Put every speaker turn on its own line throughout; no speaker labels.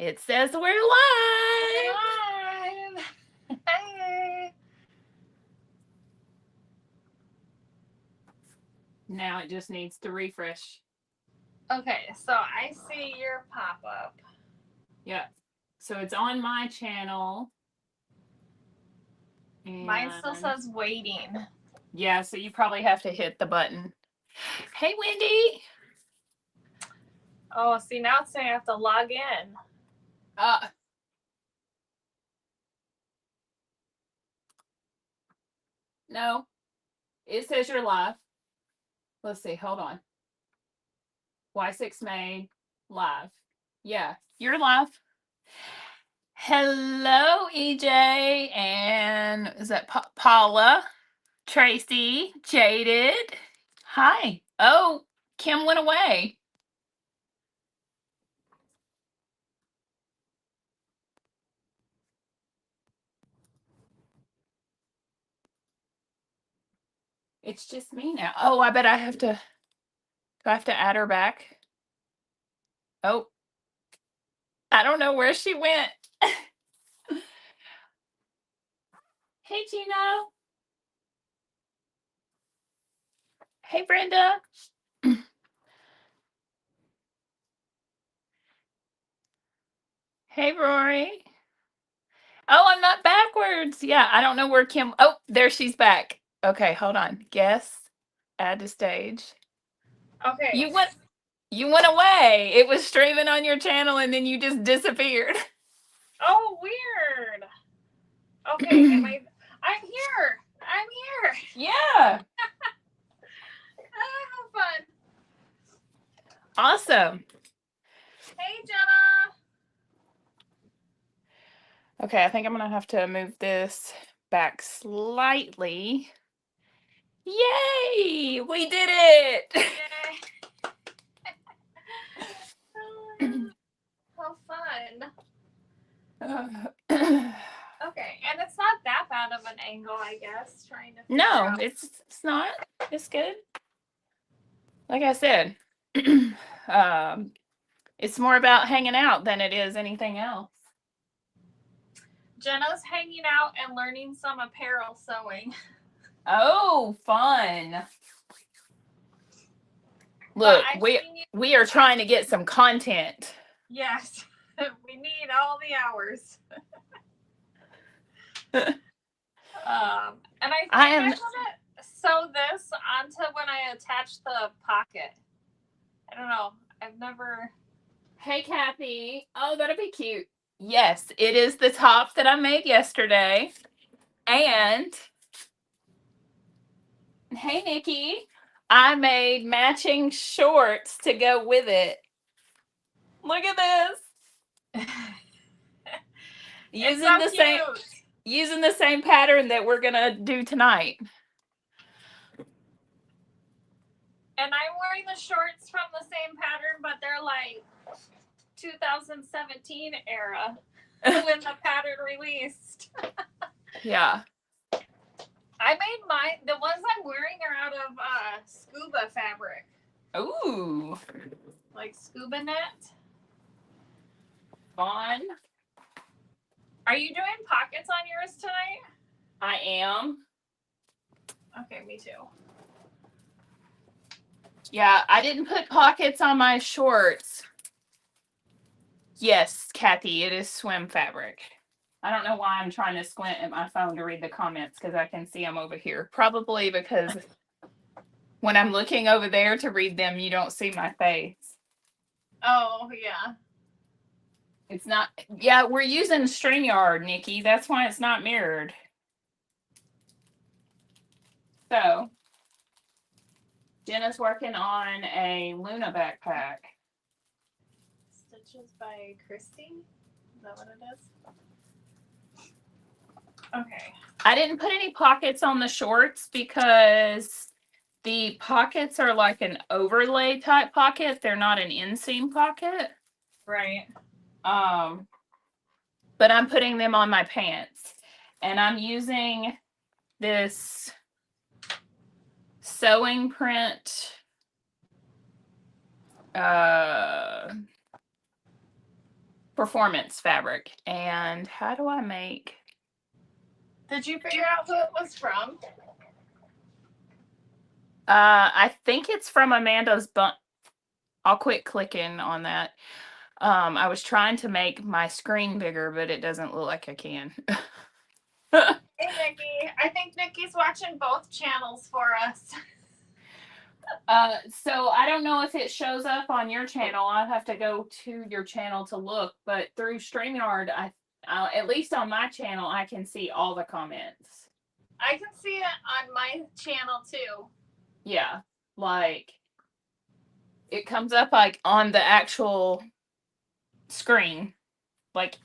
It says we're live.
Live. Hey.
Now it just needs to refresh.
Okay, so I see your pop-up.
Yeah. So it's on my channel.
Mine still
And
says waiting.
yeah, so you probably have to hit the button. Hey, Wendy.
Oh, see, now it's saying I have to log in.
No. It says you're live. Let's see. Hold on. Y6 Main live. Yeah, you're live. Hello, EJ. And is that Paula? Tracy? Jaded? Hi. Oh, Kim went away. It's just me now. Oh, I bet I have to. Do I have to add her back? Oh, I don't know where she went. Hey, Gino. Hey, Brenda. Hey, Rory. Oh, I'm not backwards. Yeah, I don't know where Kim. Oh, there she's back. Okay, hold on. Guess. Add to stage.
Okay.
You went away. It was streaming on your channel and then you just disappeared.
Oh, weird. Okay, I'm here. I'm here.
Yeah.
How fun.
Awesome.
Hey, Jenna.
Okay, I think I'm going to have to move this back slightly. Yay! We did it!
Yay. How fun. Okay, and it's not that bad of an angle, I guess, trying to figure
No,
out.
it's not. It's good. Like I said, it's more about hanging out than it is anything else.
Jenna's hanging out and learning some apparel sewing.
Oh, fun. Look, we are trying to get some content.
Yes, we need all the hours. And I think I want to sew this onto when I attach the pocket. I don't know. I've never.
Hey, Kathy. Oh, that'll be cute. Yes, it is the top that I made yesterday. And hey, Nikki, I made matching shorts to go with it. Look at this. Using the same pattern that we're gonna do tonight.
And I'm wearing the shorts from the same pattern, but they're like 2017 era when the pattern released.
Yeah.
I made mine. The ones I'm wearing are out of scuba fabric.
Ooh.
Like scuba net.
Fun.
Are you doing pockets on yours tonight?
I am.
Okay, me too.
Yeah, I didn't put pockets on my shorts. Yes, Kathy, it is swim fabric. I don't know why I'm trying to squint at my phone to read the comments because I can see them over here. Probably because when I'm looking over there to read them, you don't see my face.
Oh, yeah.
It's not. Yeah, we're using StreamYard, Nikki. That's why it's not mirrored. So, Jenna's working on a Luna backpack.
Stitches by Christy? Is that what it is? Okay.
I didn't put any pockets on the shorts because the pockets are like an overlay type pocket. They're not an inseam pocket.
Right.
But I'm putting them on my pants. And I'm using this sewing print performance fabric. And how do I make?
Did you figure out who it was from?
I think it's from Amanda's I'll quit clicking on that. I was trying to make my screen bigger, but it doesn't look like I can.
Hey, Nikki. I think Nikki's watching both channels for us.
So I don't know if it shows up on your channel. I'll have to go to your channel to look, but through StreamYard, at least on my channel, I can see all the comments.
I can see it on my channel too.
Yeah, like it comes up like on the actual screen, like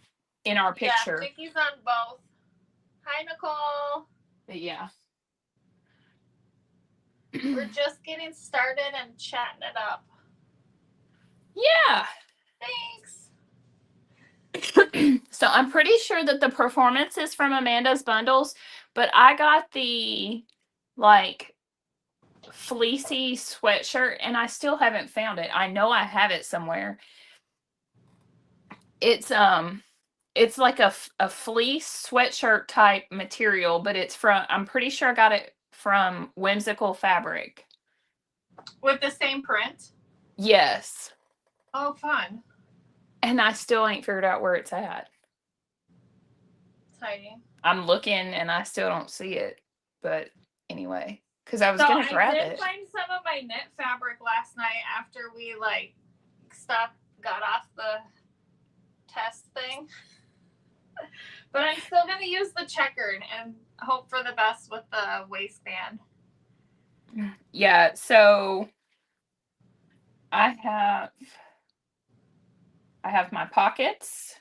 in our picture.
Yeah, Nikki's on both. Hi, Nicole.
But yeah.
We're just getting started and chatting it up.
Yeah.
Thanks.
So I'm pretty sure that the performance is from Amanda's bundles, but I got the like fleecy sweatshirt and I still haven't found it. I know I have it somewhere. It's like a fleece sweatshirt type material, but it's from, I'm pretty sure I got it from Whimsical Fabric.
With the same print?
Yes.
Oh, fun.
And I still ain't figured out where it's at.
Exciting.
I'm looking and I still don't see it. But anyway, because I was going to grab it.
I did find some of my knit fabric last night after we got off the test thing. But I'm still going to use the checkered and hope for the best with the waistband.
Yeah, so I have my pockets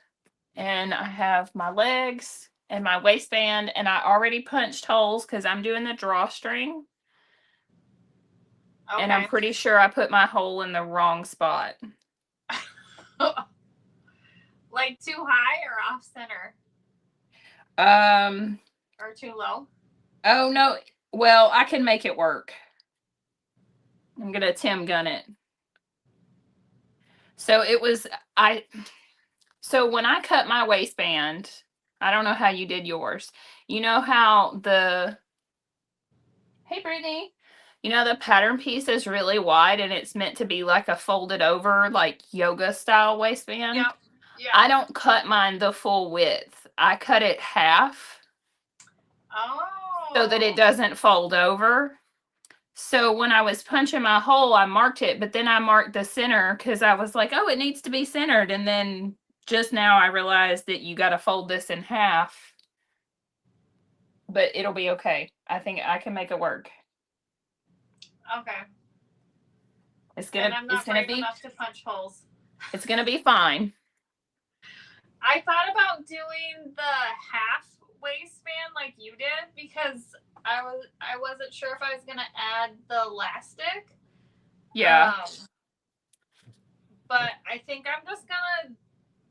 and I have my legs and my waistband, and I already punched holes because I'm doing the drawstring. Okay. And I'm pretty sure I put my hole in the wrong spot.
Like too high or off center? Or too low?
Oh no. Well, I can make it work. I'm gonna Tim gun it. So it was so when I cut my waistband, I don't know how you did yours. You know how hey Brittany, you know the pattern piece is really wide and it's meant to be like a folded over, like yoga style waistband?
Yep. Yeah.
I don't cut mine the full width. I cut it half.
Oh.
So that it doesn't fold over. So when I was punching my hole, I marked it, but then I marked the center because I was like, oh, it needs to be centered. And then just now I realized that you got to fold this in half. But it'll be okay. I think I can make it work.
Okay.
It's gonna be
enough to punch holes.
It's gonna be fine.
I thought about doing the half waistband like you did because I wasn't sure if I was gonna add the elastic.
Yeah.
But I think I'm just gonna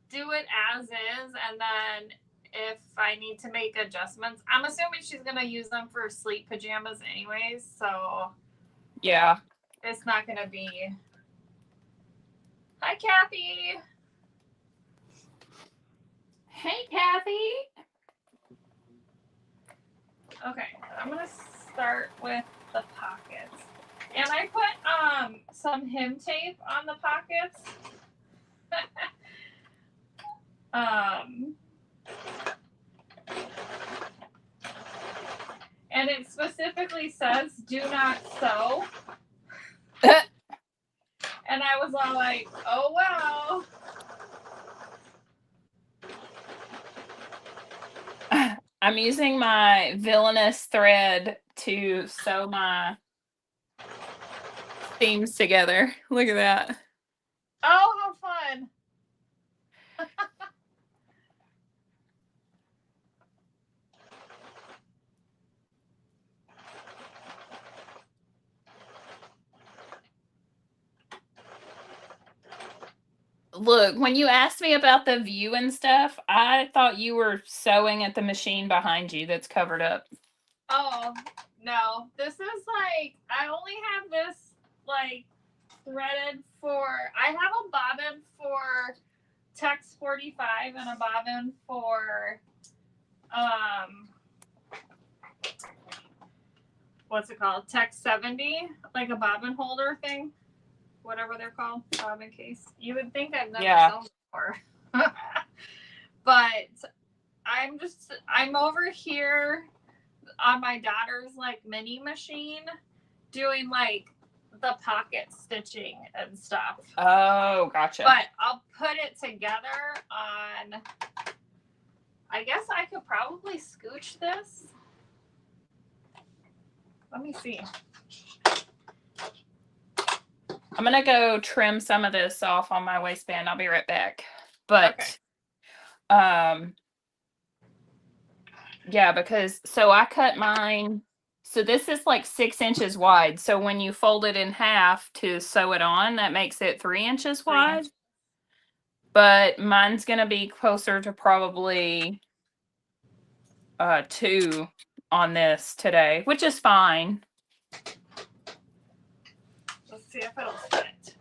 do it as is, and then if I need to make adjustments, I'm assuming she's gonna use them for sleep pajamas anyways, so
yeah,
it's not gonna be. Hi, Kathy.
Hey, Kathy.
Okay, I'm gonna start with the pockets, and I put some hem tape on the pockets. And it specifically says "do not sew," and I was all like, "Oh wow."
I'm using my villainous thread to sew my seams together. Look at that.
Oh, how fun.
Look, when you asked me about the view and stuff, I thought you were sewing at the machine behind you that's covered up.
Oh, no. This is like, I only have this like threaded for, I have a bobbin for text 45 and a bobbin for what's it called? Text 70, like a bobbin holder thing, whatever they're called, bobbin case. You would think I've never sewn before. But I'm over here on my daughter's like mini machine doing like the pocket stitching and stuff.
Oh, gotcha.
But I'll put it together on, I guess I could probably scooch this. Let me see.
I'm going to go trim some of this off on my waistband. I'll be right back. But, yeah, because, so I cut mine. So this is like 6 inches wide. So when you fold it in half to sew it on, that makes it 3 inches wide. But mine's going to be closer to probably 2 on this today, which is fine.
Let's see if it'll fit.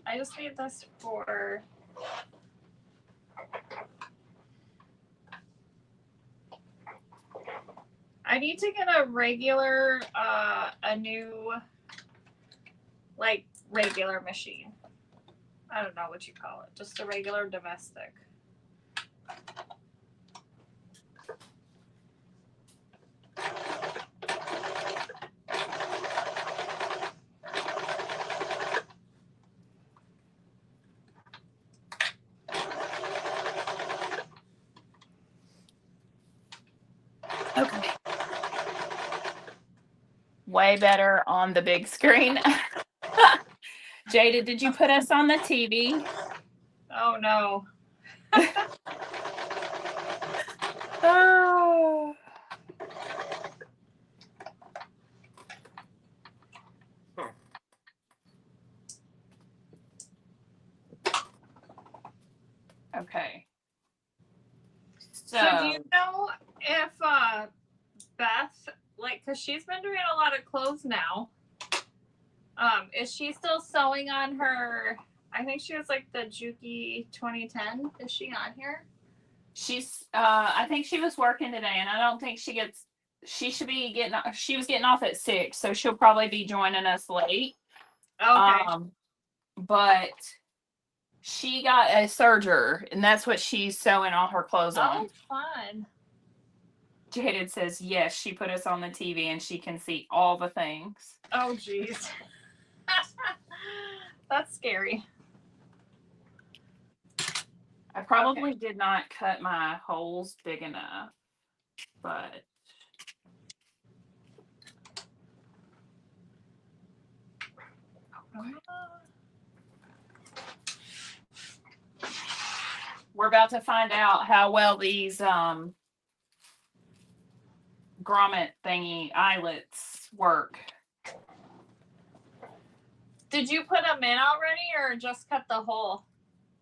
I just need this for I need to get a regular a new like regular machine. I don't know what you call it. Just a regular domestic.
Okay. Way better on the big screen. Jada, did you put us on the TV?
Oh no.
Oh. Okay.
So do you know if Beth, like, because she's been doing a lot of clothes now, is she still sewing on her? I think she was like the Juki 2010. Is she on here?
She's I think she was working today, and I don't think she should be she was getting off at 6, so she'll probably be joining us late.
Okay.
But she got a serger, and that's what she's sewing all her clothes on.
Oh, fun.
Jaded says yes, she put us on the TV and she can see all the things.
Oh geez. That's scary.
I probably did not cut my holes big enough, but we're about to find out how well these grommet thingy eyelets work.
Did you put them in already or just cut the hole?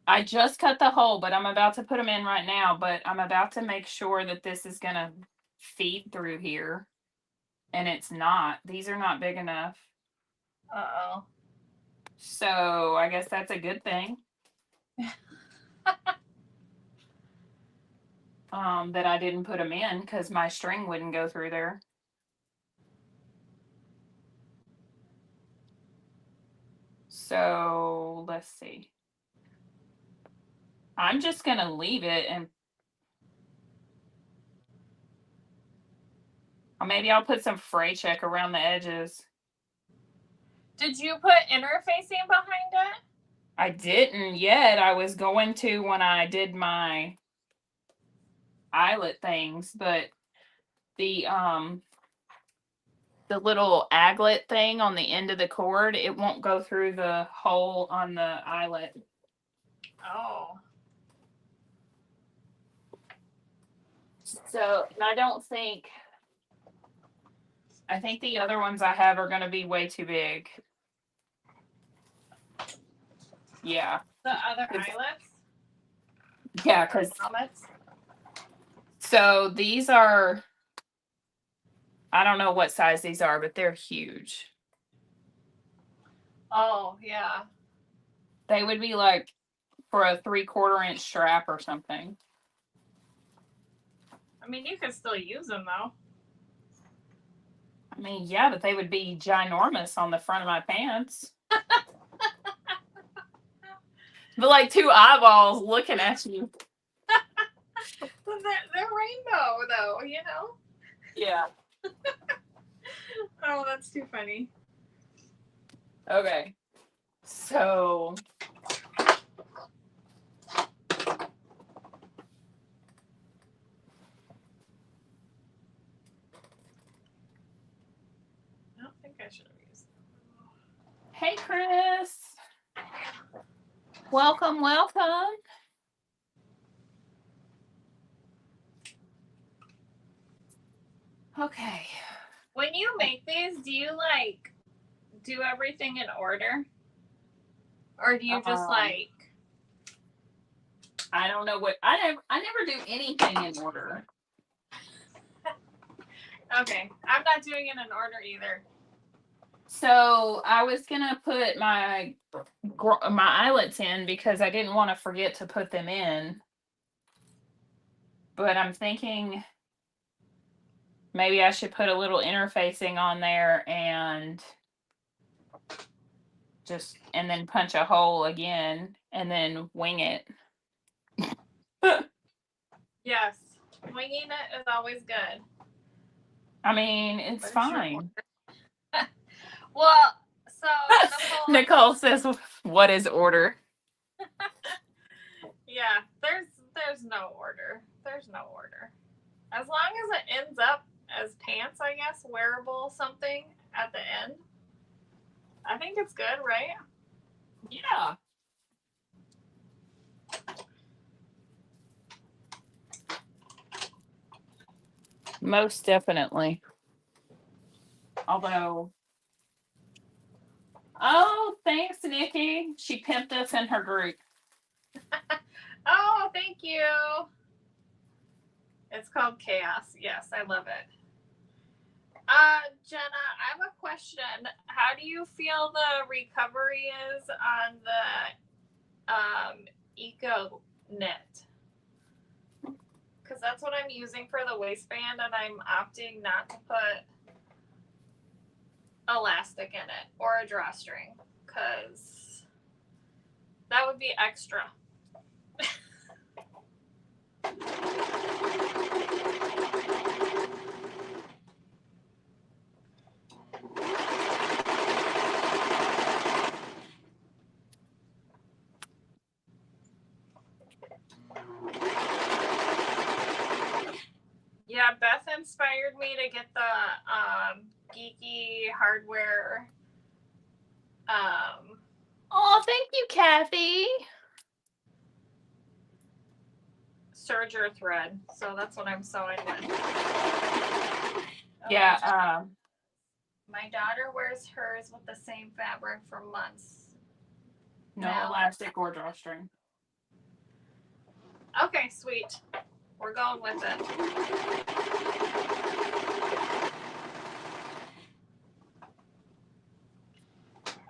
I just cut the hole, but I'm about to put them in right now, but I'm about to make sure that this is going to feed through here. And it's not. These are not big enough.
Uh-oh.
So I guess that's a good thing. That I didn't put them in because my string wouldn't go through there. So let's see. I'm just going to leave it and maybe I'll put some fray check around the edges.
Did you put interfacing behind it?
I didn't yet. I was going to when I did my eyelet things, but the little aglet thing on the end of the cord, it won't go through the hole on the eyelet.
Oh.
So, and I think the other ones I have are going to be way too big. Yeah.
The other eyelets?
Yeah, because
Grommets?
so these are, I don't know what size these are, but they're huge.
Oh, yeah.
They would be like for a 3/4 inch strap or something.
I mean, you could still use them though.
I mean, yeah, but they would be ginormous on the front of my pants. But like 2 eyeballs looking at you.
They're rainbow though, you know?
Yeah.
Oh, that's too funny.
Okay. So
I don't think I should have used them.
hey, Chris. Welcome, welcome. Okay.
When you make these, do you like do everything in order? Or do you just like
I don't know what I never do anything in order.
Okay, I'm not doing it in order either.
So I was gonna put my eyelets in because I didn't want to forget to put them in. But I'm thinking maybe I should put a little interfacing on there and and then punch a hole again and then wing it.
Yes, winging it is always good.
I mean, it's fine.
Well, so
Nicole says, "What is order?"
Yeah, there's no order. There's no order. As long as it ends up as pants, I guess, wearable something at the end. I think it's good, right?
Yeah. Most definitely. Although, oh, thanks, Nikki. She pimped us in her group.
Oh, thank you. It's called Chaos. Yes, I love it. Jenna, I have a question. How do you feel the recovery is on the Eco Knit? Because that's what I'm using for the waistband, and I'm opting not to put elastic in it or a drawstring, because that would be extra. Yeah, Beth inspired me to get the geeky hardware.
Oh, thank you, Kathy.
Serger thread. So that's what I'm sewing with.
Yeah.
My daughter wears hers with the same fabric for months.
No elastic or drawstring.
Okay, sweet. We're going with it.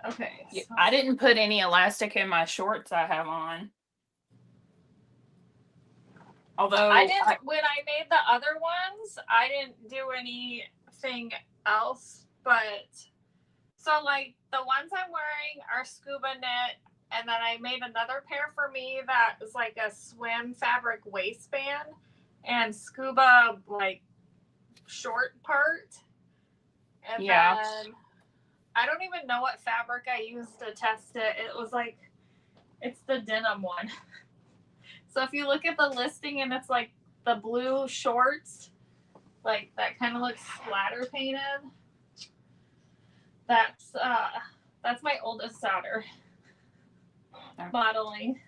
Okay.
So. I didn't put any elastic in my shorts I have on. Although
I didn't, when I made the other ones, I didn't do anything else, but so like the ones I'm wearing are scuba knit, and then I made another pair for me that is like a swim fabric waistband and scuba like short part. And then I don't even know what fabric I used to test it. It was like, it's the denim one. So if you look at the listing and it's like the blue shorts, like that kind of looks splatter painted. That's my oldest daughter modeling.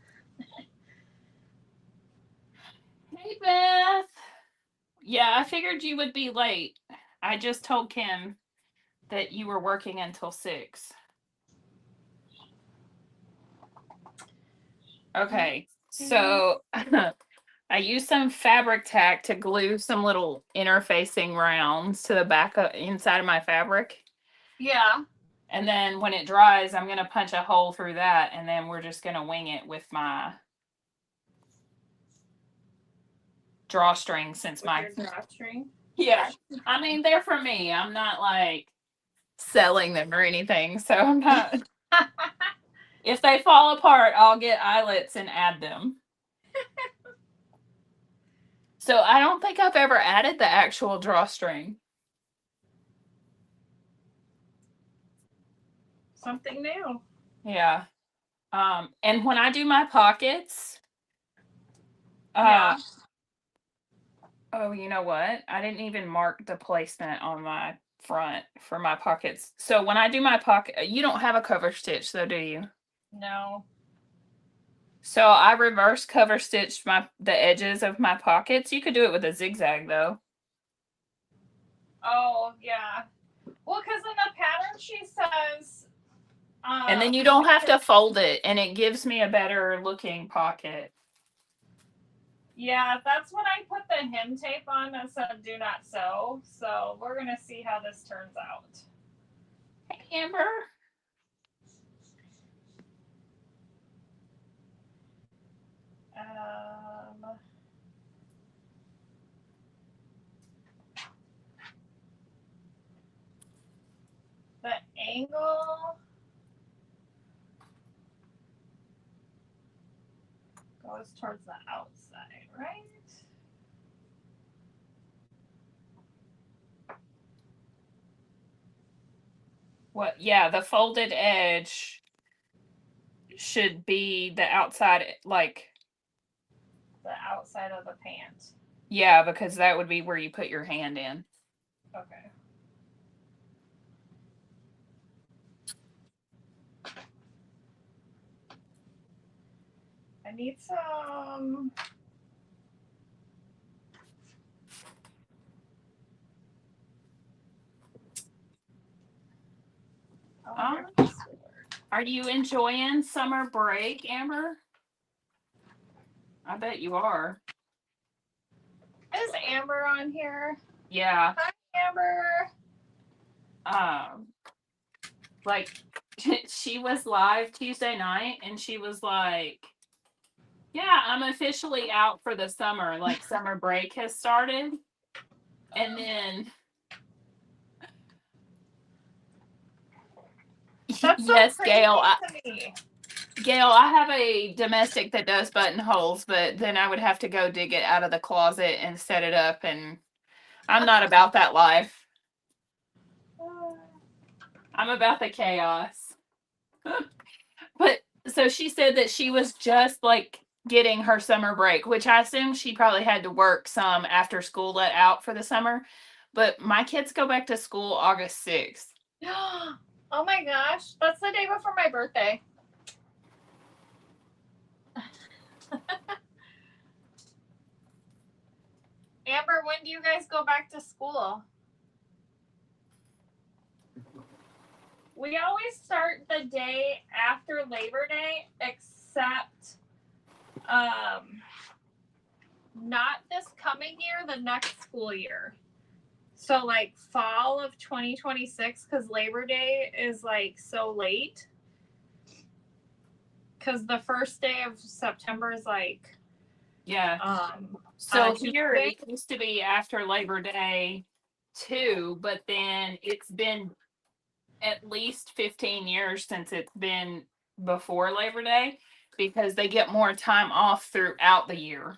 Hey, Beth. Yeah, I figured you would be late. I just told Kim that you were working until 6. Okay, so I used some fabric tack to glue some little interfacing rounds to the back inside of my fabric.
Yeah.
And then when it dries, I'm going to punch a hole through that, and then we're just going to wing it with my drawstring since
With your drawstring.
yeah. I mean, they're for me. I'm not like selling them or anything. So I'm not. If they fall apart, I'll get eyelets and add them. So I don't think I've ever added the actual drawstring.
Something new.
Yeah. And when I do my pockets,
Yeah.
oh, you know what? I didn't even mark the placement on my front for my pockets. So when I do my pocket, you don't have a cover stitch though, do you?
No.
So I reverse cover stitched the edges of my pockets. You could do it with a zigzag though.
Oh yeah. Well, because in the pattern she says.
And then you don't have to fold it, and it gives me a better looking pocket.
Yeah, that's when I put the hem tape on that said do not sew. So we're gonna see how this turns out.
Hey, Amber.
The angle goes towards the outside, right?
What? Yeah, the folded edge should be the outside, like
The outside of the pant.
yeah, because that would be where you put your hand in.
Okay. I need some.
Are you enjoying summer break, Amber? I bet you are.
Is Amber on here?
Yeah.
Hi, Amber.
Like she was live Tuesday night, and she was like, "Yeah, I'm officially out for the summer. Like summer break has started." And then
That's so
yes,
crazy
Gail.
to me.
Gail, I have a domestic that does buttonholes, but then I would have to go dig it out of the closet and set it up, and I'm not about that life. I'm about the chaos. But so she said that she was just like getting her summer break, which I assume she probably had to work some after school let out for the summer. But my kids go back to school August 6th.
Oh my gosh, that's the day before my birthday. Amber, when do you guys go back to school? We always start the day after Labor Day, except not this coming year, the next school year. So like fall of 2026, because Labor Day is like so late. Because the first day of September is like
so here it used to be after Labor Day too, but then it's been at least 15 years since it's been before Labor Day because they get more time off throughout the year.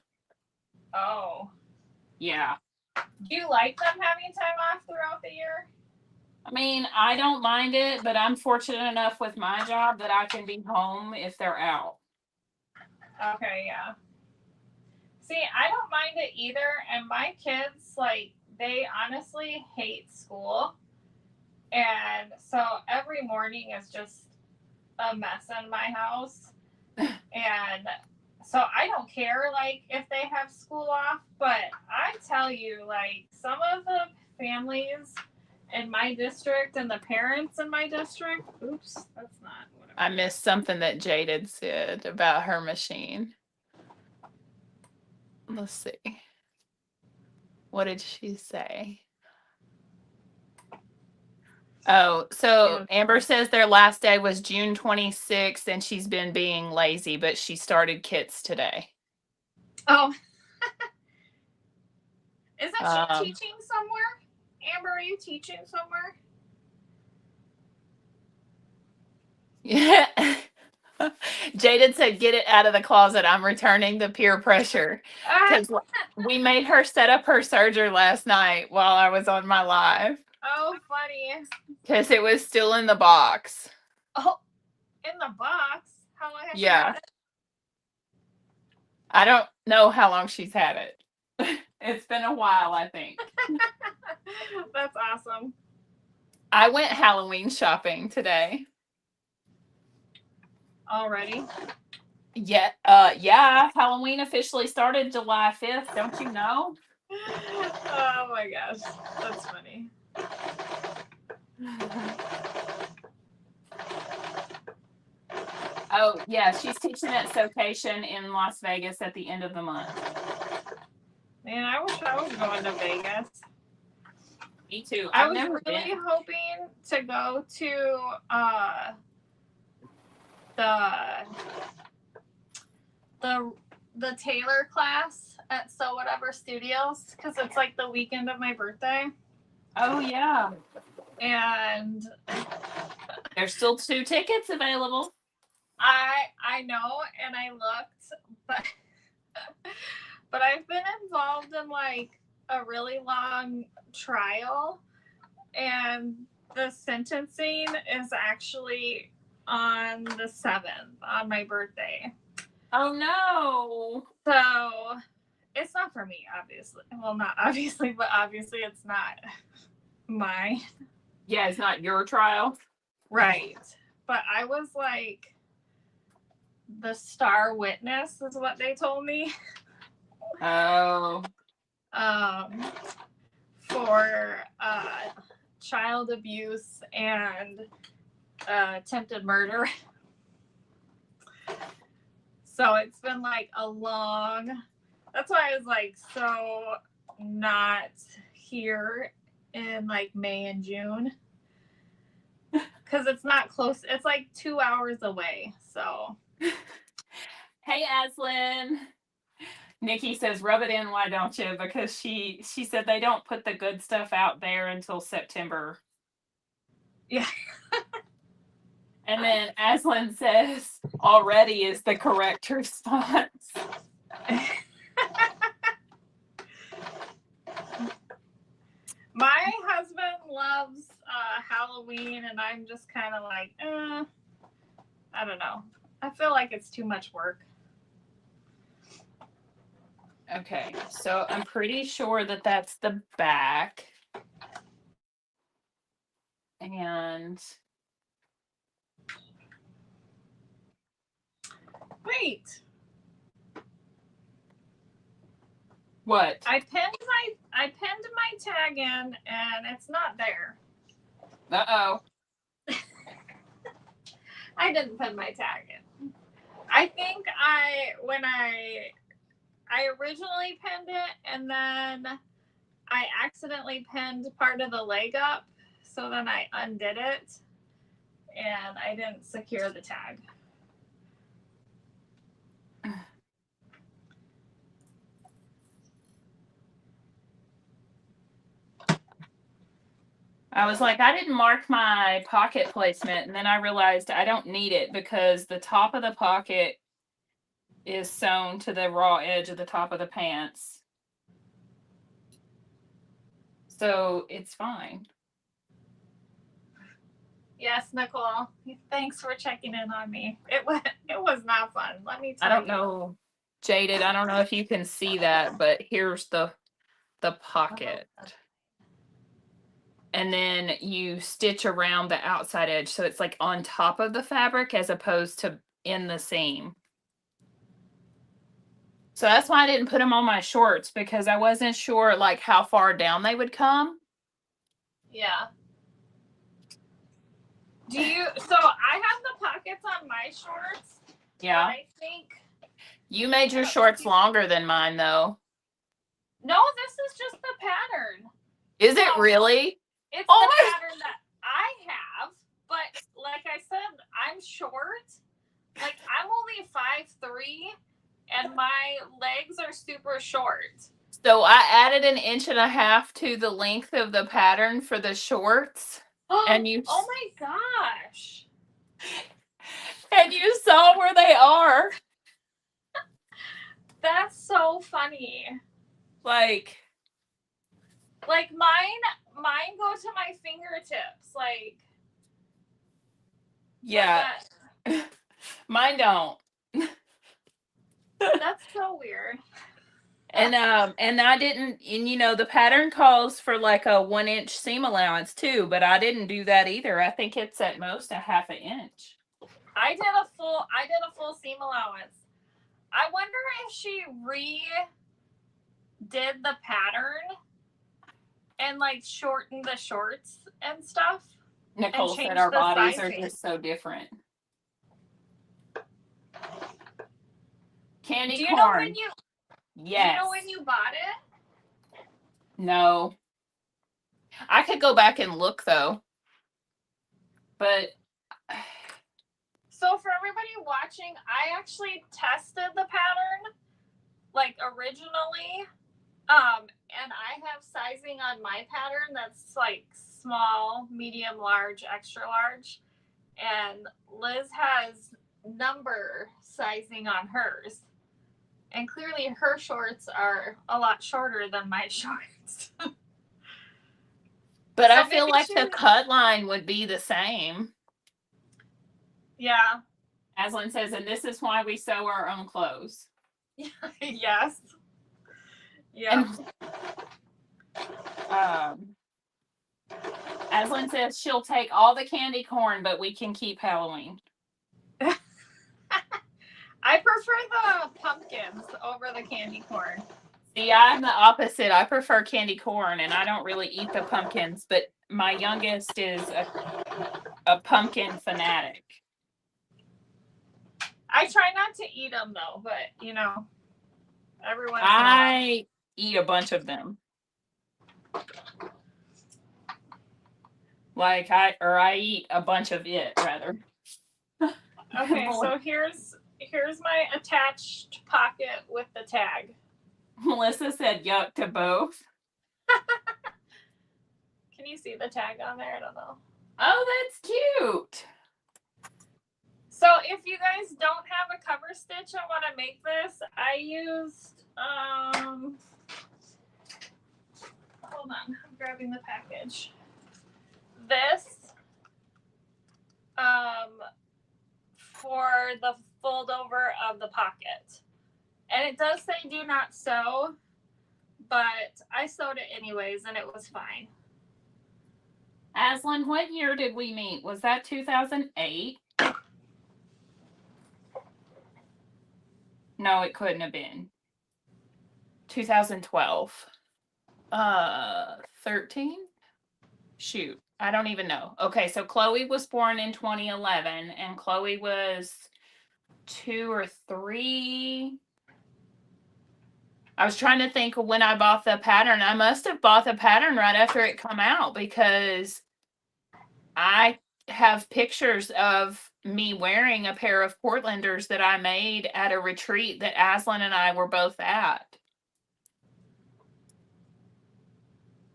Oh.
Yeah.
Do you like them having time off throughout the year?
I mean, I don't mind it, but I'm fortunate enough with my job that I can be home if they're out.
Okay, yeah. See, I don't mind it either, and my kids, like, they honestly hate school. And so every morning is just a mess in my house. And so I don't care, like, if they have school off, but I tell you, like, some of the families in my district and the parents in my district, oops, that's not what
I missed something that Jaded said about her machine. Let's see. What did she say? Oh, so
Yeah.
Amber says their last day was June 26th and she's been being lazy, but she started kits today.
Oh, isn't she
Um,
teaching somewhere? Amber, are you teaching somewhere?
yeah. Jaden said, get it out of the closet. I'm returning the peer pressure. Because we made her set up her serger last night while I was on my live.
Oh, funny.
Because it was still in the box.
Oh, in the box? How long has she
Yeah.
had it?
I don't know how long she's had it. It's been a while, I think.
That's awesome.
I went Halloween shopping today.
Already?
Yeah, Halloween officially started July 5th, don't you know?
Oh my gosh. That's funny.
Oh, yeah, she's teaching at Socation in Las Vegas at the end of the month.
Man, I wish I was going to Vegas.
Me too.
I
I've
was
never
really
been.
hoping to go to the Taylor class at So Whatever Studios because it's like the weekend of my birthday.
Oh, yeah.
And
There's still 2 tickets available.
I know, and I looked, but I've been involved in like a really long trial, and the sentencing is actually on the 7th, on my birthday.
Oh, no.
So it's not for me, obviously. Well, not obviously, but obviously it's not mine.
Yeah, it's not your trial.
Right. But I was like the star witness is what they told me.
Oh.
For child abuse and attempted murder. So it's been like a long, that's why I was like so not here in like May and June. Because it's not close. It's like 2 hours away. So.
Hey, Aslyn. Nikki says, rub it in, why don't you? Because she said they don't put the good stuff out there until September.
Yeah.
And then Aslyn says, already is the correct response.
My husband loves Halloween, and I'm just kind of like, I don't know. I feel like it's too much work.
Okay, so I'm pretty sure that that's the back. And
wait,
what?
I pinned my tag in, and it's not there.
Uh-oh.
I didn't pin my tag in. I think when I originally pinned it, and then I accidentally pinned part of the leg up, so then I undid it, and I didn't secure the tag.
I was like, I didn't mark my pocket placement, and then I realized I don't need it because the top of the pocket is sewn to the raw edge of the top of the pants. So it's fine.
Yes, Nicole. Thanks for checking in on me. It was not fun. Let me tell you.
I don't know, Jaded. I don't know if you can see that, but here's the pocket. And then you stitch around the outside edge so it's like on top of the fabric as opposed to in the seam. So that's why I didn't put them on my shorts, because I wasn't sure like how far down they would come.
Yeah. So I have the pockets on my shorts.
Yeah.
I think
you made your shorts longer than mine though.
No, this is just the pattern.
Is it really?
It's the pattern that I like I said, I'm short. Like I'm only 5'3", and my legs are super short.
So I added 1.5 inches to the length of the pattern for the shorts. And you
Oh my gosh.
and you saw where they are.
That's so funny.
Like
mine go to my fingertips. Like
yeah. Mine don't.
That's so weird.
And I didn't, and you know, the pattern calls for like a 1 inch seam allowance too, but I didn't do that either. I think it's at most a 1/2 inch.
I did a full seam allowance. I wonder if she redid the pattern and like shortened the shorts and stuff.
Nicole said our bodies are just so different. Candy
Do you
corn.
know when you
Yes.
Do you know when you bought it?
No. I could go back and look though. But
so for everybody watching, I actually tested the pattern like originally. And I have sizing on my pattern that's like small, medium, large, extra large. And Liz has number sizing on hers. And clearly her shorts are a lot shorter than my shorts.
But so I feel like the cut line would be the same.
Yeah.
Aslan says, and this is why we sew our own clothes.
Yes. Yeah.
Aslan says she'll take all the candy corn, but we can keep Halloween.
I prefer the pumpkins over the candy corn.
See, I'm the opposite. I prefer candy corn, and I don't really eat the pumpkins, but my youngest is a pumpkin fanatic.
I try not to eat them, though, but, you know, everyone.
I eat a bunch of them. Like, I eat a bunch of it, rather.
Okay, so here's my attached pocket with the tag.
Melissa said yuck to both.
Can you see the tag on there? I don't know.
Oh, that's cute.
So if you guys don't have a cover stitch and want to make this, I used, hold on, I'm grabbing the package. This, for the fold over of the pocket. And it does say do not sew, but I sewed it anyways and it was fine.
Aslan, what year did we meet? Was that 2008? No, it couldn't have been. 2012. 13? Shoot, I don't even know. Okay, so Chloe was born in 2011 and Chloe was 2 or 3. I was trying to think of when I bought the pattern. I must have bought the pattern right after it come out because I have pictures of me wearing a pair of Portlanders that I made at a retreat that Aslan and I were both at.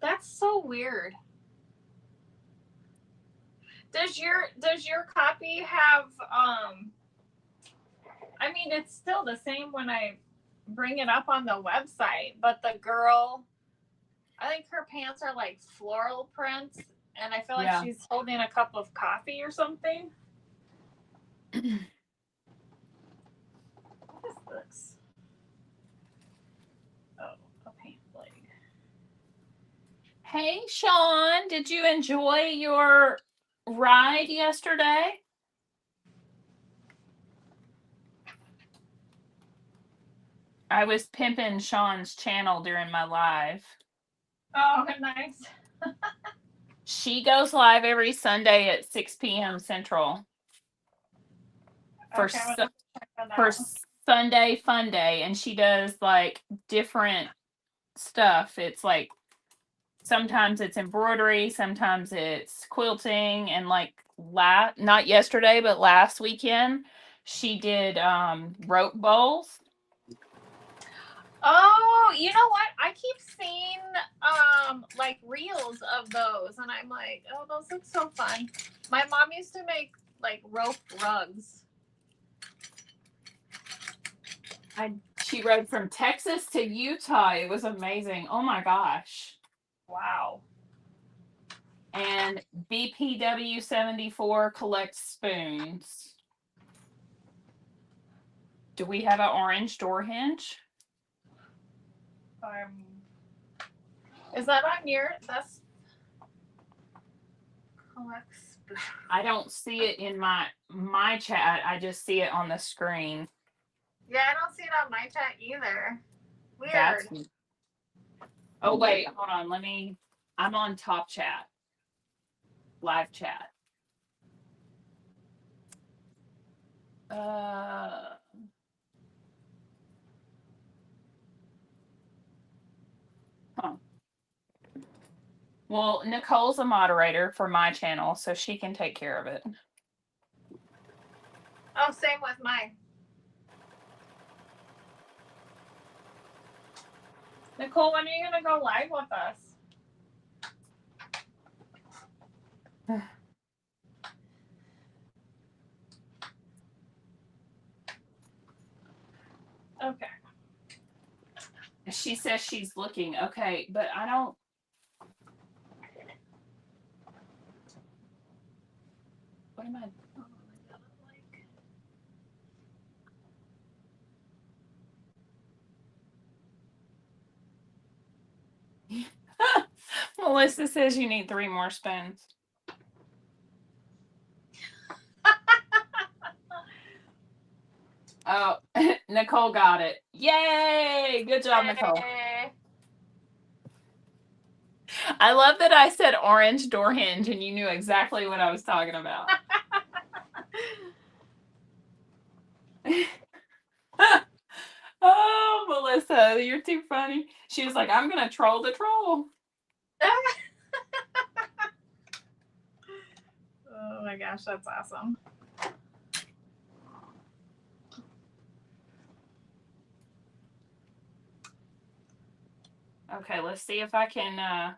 That's so weird. Does your copy have I mean, it's still the same when I bring it up on the website, but the girl, I think her pants are like floral prints, and I feel like she's holding a cup of coffee or something. What is this? Oh, a paint leg.
Hey, Sean, did you enjoy your ride yesterday? I was pimping Sean's channel during my live.
Oh, nice.
She goes live every Sunday at 6 p.m. Central. For Sunday Fun Day, and she does like different stuff. It's like sometimes it's embroidery, sometimes it's quilting, and like not yesterday, but last weekend. She did rope bowls.
Oh, you know what? I keep seeing like reels of those, and I'm like, oh, those look so fun. My mom used to make like rope rugs.
She rode from Texas to Utah. It was amazing. Oh my gosh.
Wow.
And BPW 74 collects spoons. Do we have an orange door hinge?
Is that on your? That's collects.
I don't see it in my chat. I just see it on the screen.
Yeah, I don't see it on my chat either. Weird.
Oh wait, hold on. I'm on top chat. Live chat. Well, Nicole's a moderator for my channel, so she can take care of it.
Oh, same with mine. Nicole, when are you gonna go live with us? Okay.
She says she's looking. Okay, but I don't. What am I? Melissa says you need 3 more spoons. Oh, Nicole got it. Yay! Good job, Nicole. I love that I said orange door hinge and you knew exactly what I was talking about. Oh, Melissa, you're too funny. She was like, I'm going to troll the troll.
Oh my gosh, that's awesome.
Okay, let's see if I can.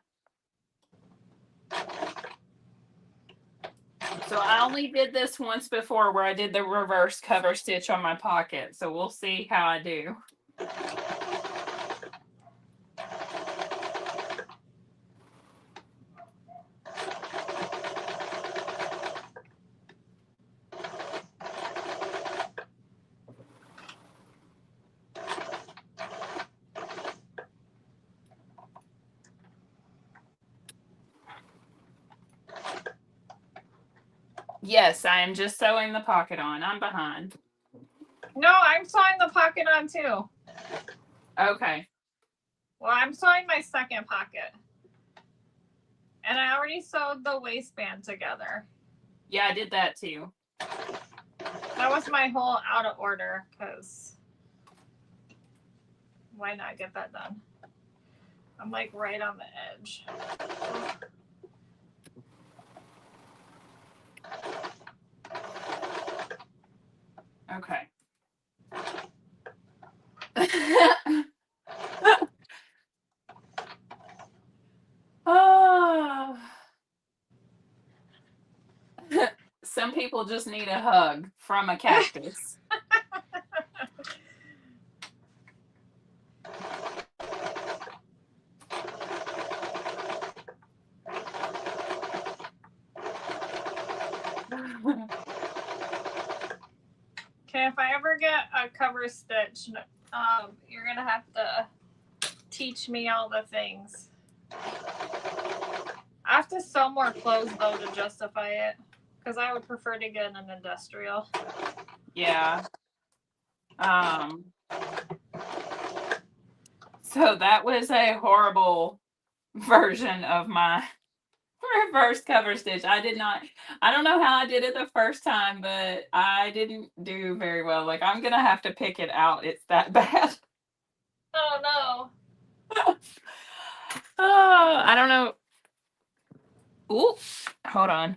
So I only did this once before where I did the reverse cover stitch on my pocket. So we'll see how I do. Yes, I am just sewing the pocket on. I'm behind.
No, I'm sewing the pocket on too.
Okay.
Well, I'm sewing my second pocket. And I already sewed the waistband together.
Yeah, I did that too.
That was my whole out of order because why not get that done? I'm like right on the edge.
Okay. Oh. Some people just need a hug from a cactus.
Okay, if I ever get a cover stitch, you're gonna have to teach me all the things. I have to sew more clothes though to justify it, because I would prefer to get an industrial.
Yeah. So that was a horrible version of my reverse cover stitch. I don't know how I did it the first time, but I didn't do very well. Like, I'm gonna have to pick it out. It's that bad.
Oh
no. Oh, I don't know. Ooh, hold on.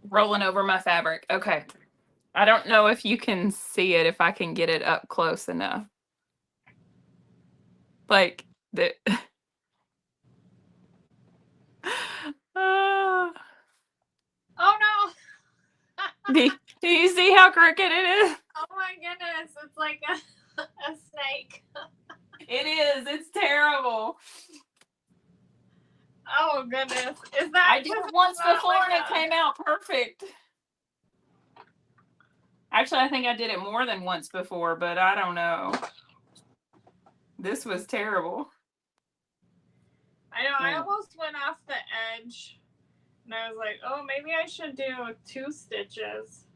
rolling over my fabric. Okay. I don't know if you can see it, if I can get it up close enough. Like the Ah.
Oh no!
Do you see how crooked it is?
Oh my goodness, it's like a snake.
It is. It's terrible.
Oh goodness, is that?
I did it once before
like
and it came out perfect. Actually, I think I did it more than once before, but I don't know. This was terrible.
I know, I
Yeah.
almost went off the edge. And I was like, oh, maybe I should do 2 stitches.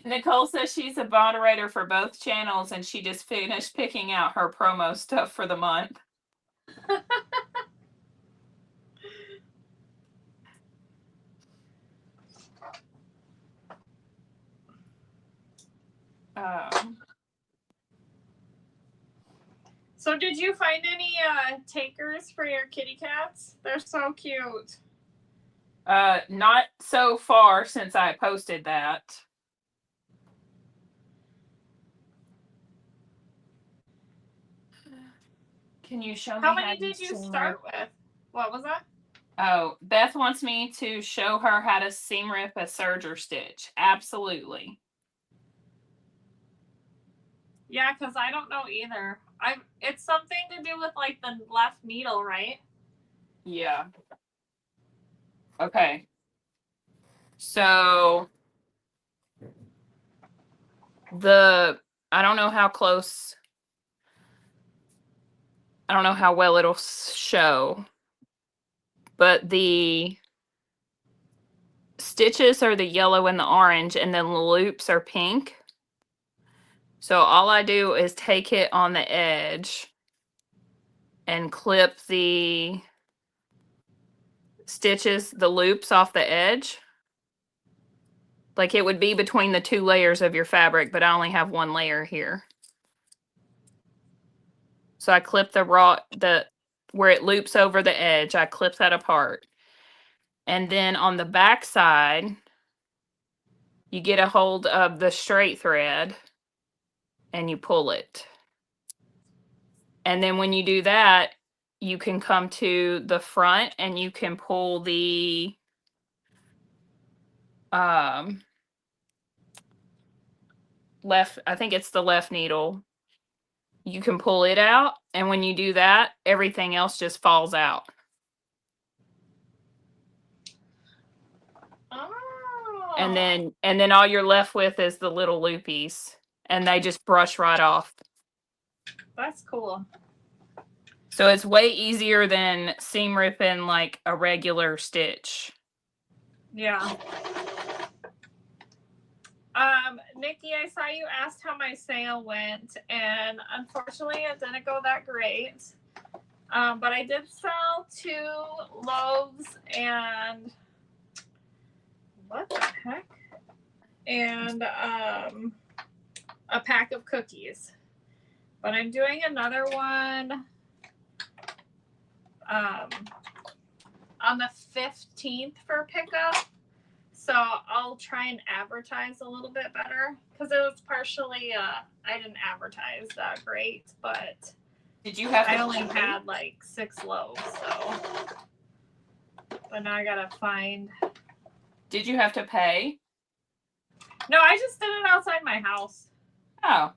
Nicole says she's a moderator for both channels and she just finished picking out her promo stuff for the month.
So did you find any takers for your kitty cats? They're so cute.
Not so far since I posted that. Can you show me
How many did you
seam
start
rip?
with? What was that?
Oh, Beth wants me to show her how to seam rip a serger stitch. Absolutely.
Yeah, because I don't know either. It's something to do with like the left needle, right?
Yeah. Okay. So I don't know how close, I don't know how well it'll show, but the stitches are the yellow and the orange, and then the loops are pink. So all I do is take it on the edge and clip the stitches, the loops off the edge. Like it would be between the 2 layers of your fabric, but I only have 1 layer here. So I clip where it loops over the edge, I clip that apart. And then on the back side, you get a hold of the straight thread and you pull it. And then when you do that, you can come to the front and you can pull the left, I think it's the left needle. You can pull it out, and when you do that, everything else just falls out.
Oh.
And then all you're left with is the little loopies, and they just brush right off.
That's cool.
So it's way easier than seam ripping like a regular stitch.
Yeah. Nikki, I saw you asked how my sale went, and unfortunately it didn't go that great. But I did sell 2 loaves and what the heck? And a pack of cookies. But I'm doing another one on the 15th for pickup. So I'll try and advertise a little bit better because it was partially I didn't advertise that great, but
Did you have to
I only had like 6 loaves, so but now I gotta find.
Did you have to pay?
No, I just did it outside my house.
Oh.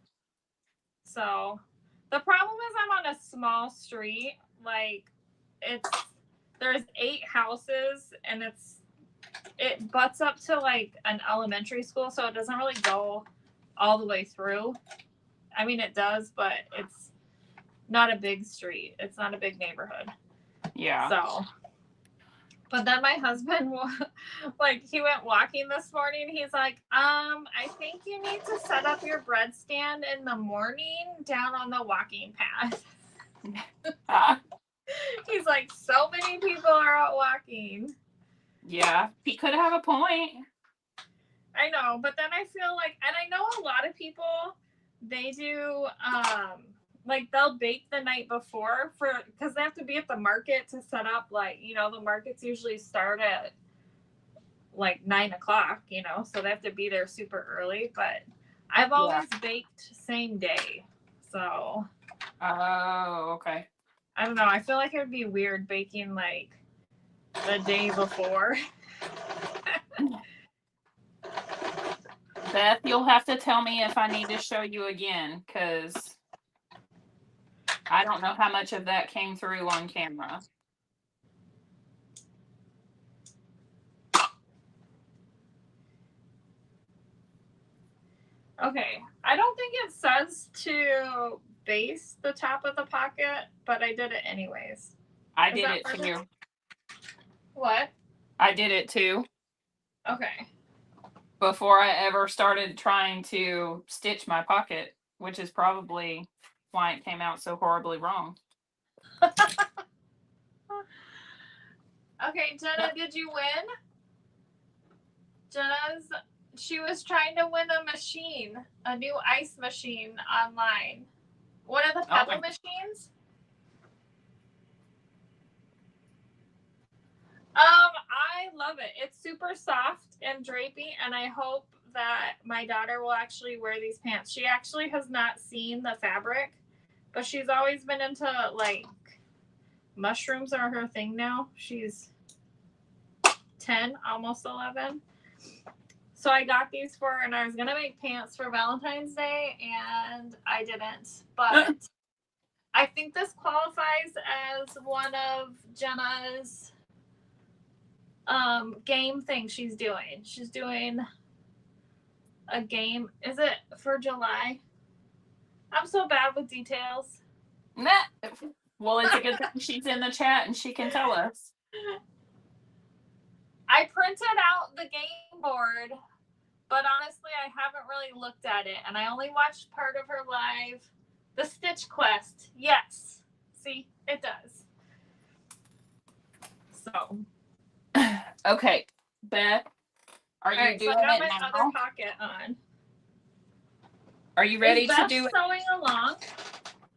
So the problem is I'm on a small street. Like there's 8 houses and it butts up to like an elementary school, so it doesn't really go all the way through. I mean, it does, but it's not a big street. It's not a big neighborhood.
Yeah.
So, but then my husband, like, he went walking this morning. He's like, I think you need to set up your bread stand in the morning down on the walking path. He's like, so many people are out walking.
Yeah, he could have a point.
I know, but then I feel like, and I know a lot of people, they do, like they'll bake the night before because they have to be at the market to set up. Like, you know, the markets usually start at like 9 o'clock, you know, so they have to be there super early. But I've always baked same day. So.
Oh, okay.
I don't know. I feel like it would be weird baking like the day before.
Beth, you'll have to tell me if I need to show you again, because I don't know how much of that came through on camera.
Okay. I don't think it says to base the top of the pocket, but I did it anyways.
I did it too.
What?
I did it too.
Okay.
Before I ever started trying to stitch my pocket, which is probably why it came out so horribly wrong.
Okay, Jenna, did you win? She was trying to win a machine, a new ice machine online. One of the pebble machines. I love it. It's super soft and drapey, and I hope that my daughter will actually wear these pants. She actually has not seen the fabric, but she's always been into like mushrooms are her thing now. She's 10, almost 11. So I got these for her, and I was gonna make pants for Valentine's Day, and I didn't. But I think this qualifies as one of Jenna's game thing she's doing. She's doing a game. Is it for July? I'm so bad with details.
Nah. Well, it's a good thing she's in the chat and she can tell us.
I printed out the game board, but honestly, I haven't really looked at it, and I only watched part of her live. The Stitch Quest. Yes. See, it does. So.
Okay, Beth, are you doing
so I got
it
my
now?
other pocket on.
Are you ready to do it?
Sewing along?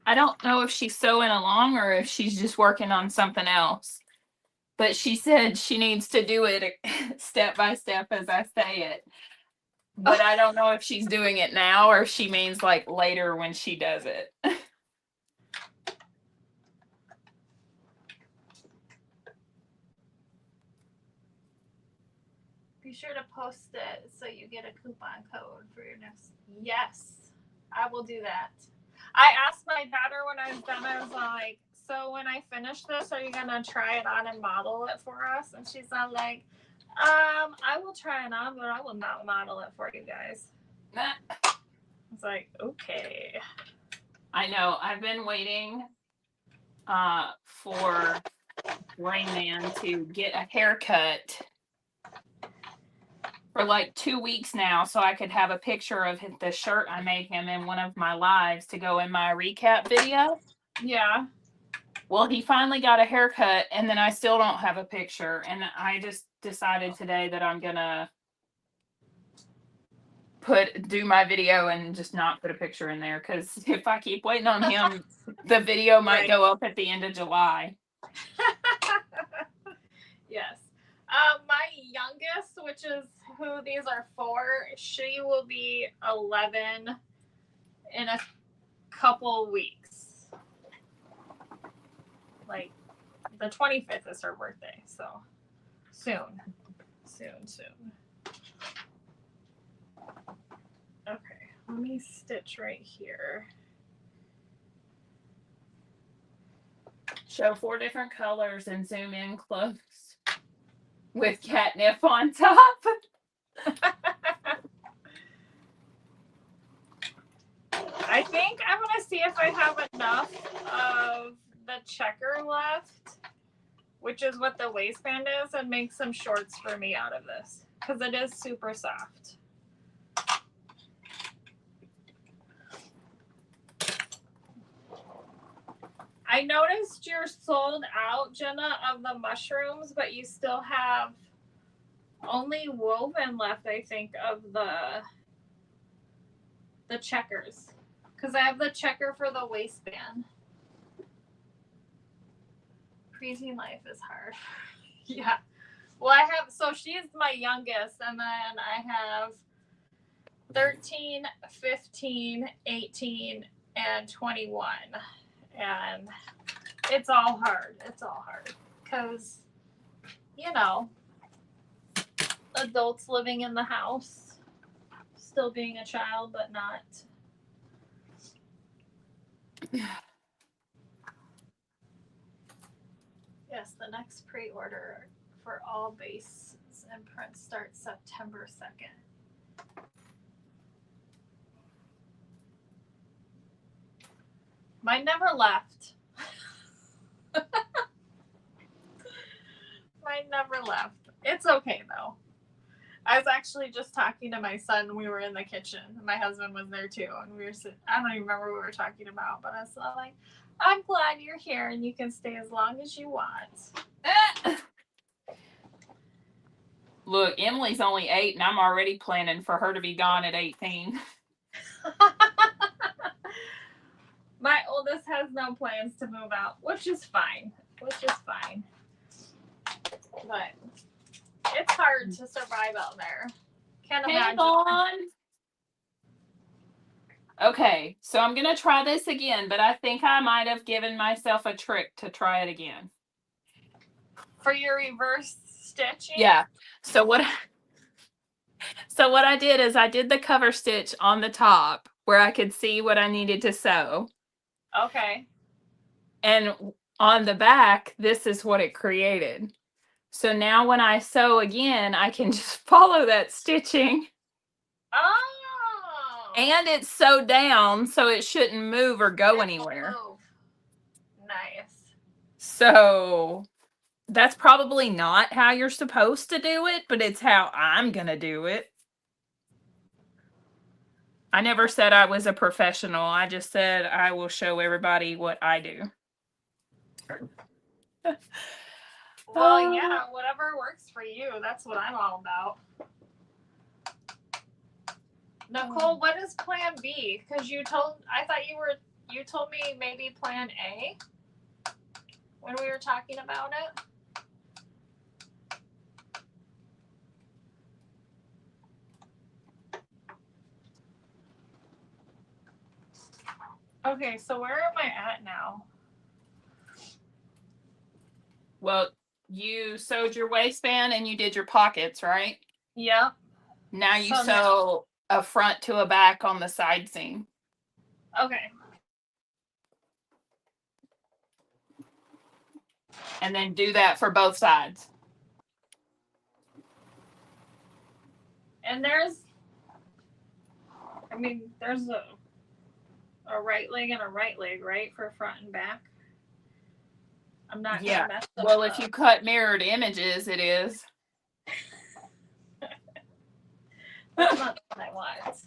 I don't know if she's sewing along or if she's just working on something else. But she said she needs to do it step by step as I say it. But I don't know if she's doing it now or if she means like later when she does it.
Be sure to post it so you get a coupon code for your next. Yes, I will do that. I asked my daughter when I was done, I was like, so when I finish this, are you going to try it on and model it for us? And she's all like, I will try it on, but I will not model it for you guys. It's like, okay.
I know. I've been waiting for Rain Man to get a haircut for like 2 weeks now so I could have a picture of the shirt I made him in one of my lives to go in my recap video.
Yeah.
Well, he finally got a haircut and then I still don't have a picture. And I just decided today that I'm gonna do my video and just not put a picture in there, because if I keep waiting on him, the video might go up at the end of July.
Yes. My youngest, which is who these are for, she will be 11 in a couple weeks. Like the 25th is her birthday, so soon. Okay, let me stitch right here.
Show 4 different colors and zoom in close with catnip on top.
I think I'm going to see if I have enough of the checker left, which is what the waistband is, and make some shorts for me out of this, because it is super soft. I noticed you're sold out, Jenna, of the mushrooms, but you still have only woven left, I think, of the checkers. Because I have the checker for the waistband. Preteen life is hard. Yeah. Well, I have, so she's my youngest, and then I have 13, 15, 18, and 21. And it's all hard. It's all hard. Because, you know, adults living in the house, still being a child, but not. Yes, the next pre-order for all bases and prints starts September 2nd. Mine never left. Mine never left. It's okay though. I was actually just talking to my son. We were in the kitchen. My husband was there too, and we were sitting. I don't even remember what we were talking about, but I was like, "I'm glad you're here, and you can stay as long as you want."
Look, Emily's only 8, and I'm already planning for her to be gone at 18.
My oldest has no plans to move out, which is fine. But it's hard to survive out there. Can't imagine.
On. Okay, so I'm going to try this again, but I think I might have given myself a trick to try it again.
For your reverse stitching?
Yeah. So what I did is I did the cover stitch on the top where I could see what I needed to sew.
Okay.
And on the back, this is what it created. So now when I sew again, I can just follow that stitching.
Oh.
And it's sewed down, so it shouldn't move or go anywhere.
Nice.
So that's probably not how you're supposed to do it, but it's how I'm going to do it. I never said I was a professional. I just said I will show everybody what I do.
Well, yeah, whatever works for you. That's what I'm all about. Nicole, what is plan B? Because you told me maybe plan A when we were talking about it. Okay, so where am I at now?
Well, you sewed your waistband and you did your pockets, right?
Yep.
Now you sew a front to a back on the side seam.
Okay.
And then do that for both sides.
And there's a right leg and a right leg, right? For front and back. I'm not gonna mess up.
Well, if you cut mirrored images, it is.
That's not what I want.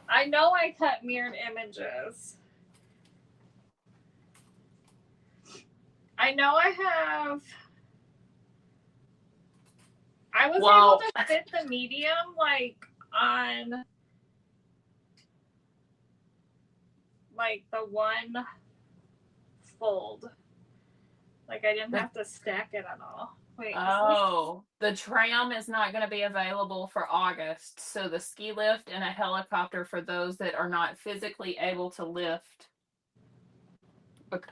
I know I cut mirrored images. I know I have. I was able to fit the medium like on like the one fold. Like I didn't have to stack it at all. Wait.
The tram is not going to be available for August. So the ski lift and a helicopter for those that are not physically able to lift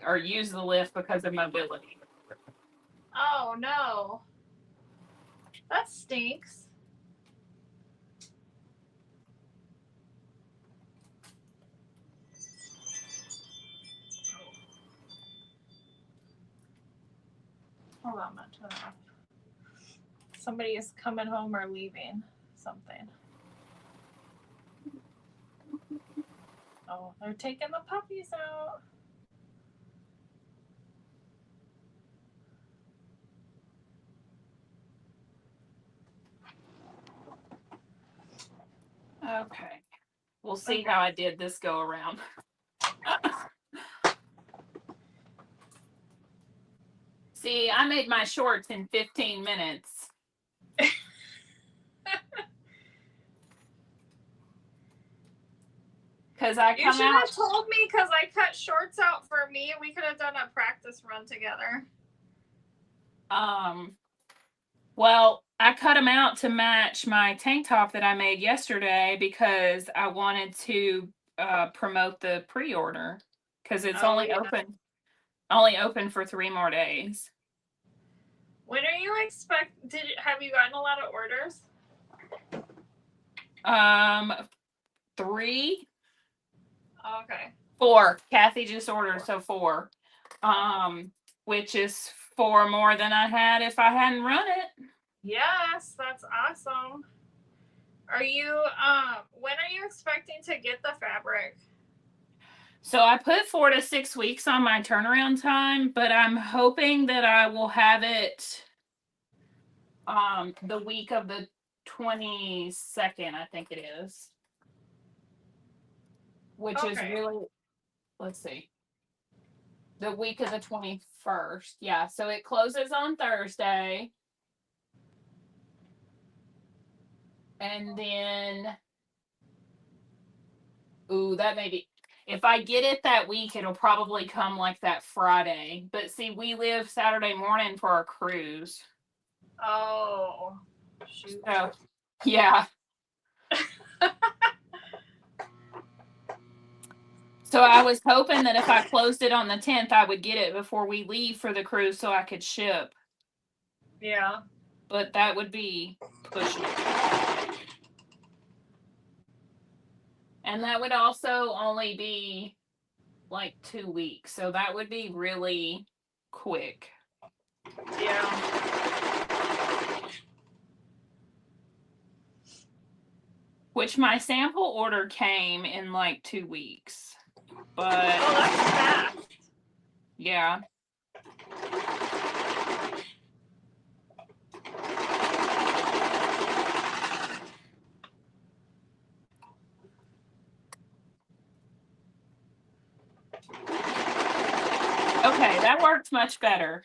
or use the lift because of mobility.
Oh no. That stinks. Hold on, I'm not turning off. Somebody is coming home or leaving something. Oh, they're taking the puppies out.
Okay. We'll see how I did this go around. See, I made my shorts in 15 minutes. Because
You should have told me because I cut shorts out for me. We could have done a practice run together.
Well, I cut them out to match my tank top that I made yesterday because I wanted to promote the pre-order because it's
Oh,
only
yeah.
open for 3 more days.
When are you have you gotten a lot of orders?
3,
Oh, okay.
4. Kathy just ordered, so 4. Which is 4 more than I had if I hadn't run it.
Yes, that's awesome. Are you when are you expecting to get the fabric?
So I put 4 to 6 weeks on my turnaround time, but I'm hoping that I will have it the week of the 22nd, I think it is. Which is
Okay.
really, let's see, the week of the 21st. Yeah, so it closes on Thursday. And then, ooh, that may be, if I get it that week, it'll probably come like that Friday. But see, we leave Saturday morning for our cruise.
Oh, shoot.
So, yeah. So I was hoping that if I closed it on the 10th, I would get it before we leave for the cruise so I could ship.
Yeah.
But that would be pushing it. And that would also only be like 2 weeks. So that would be really quick.
Yeah.
Which my sample order came in like 2 weeks. But
Oh, that's fast.
yeah. Okay, that worked much better.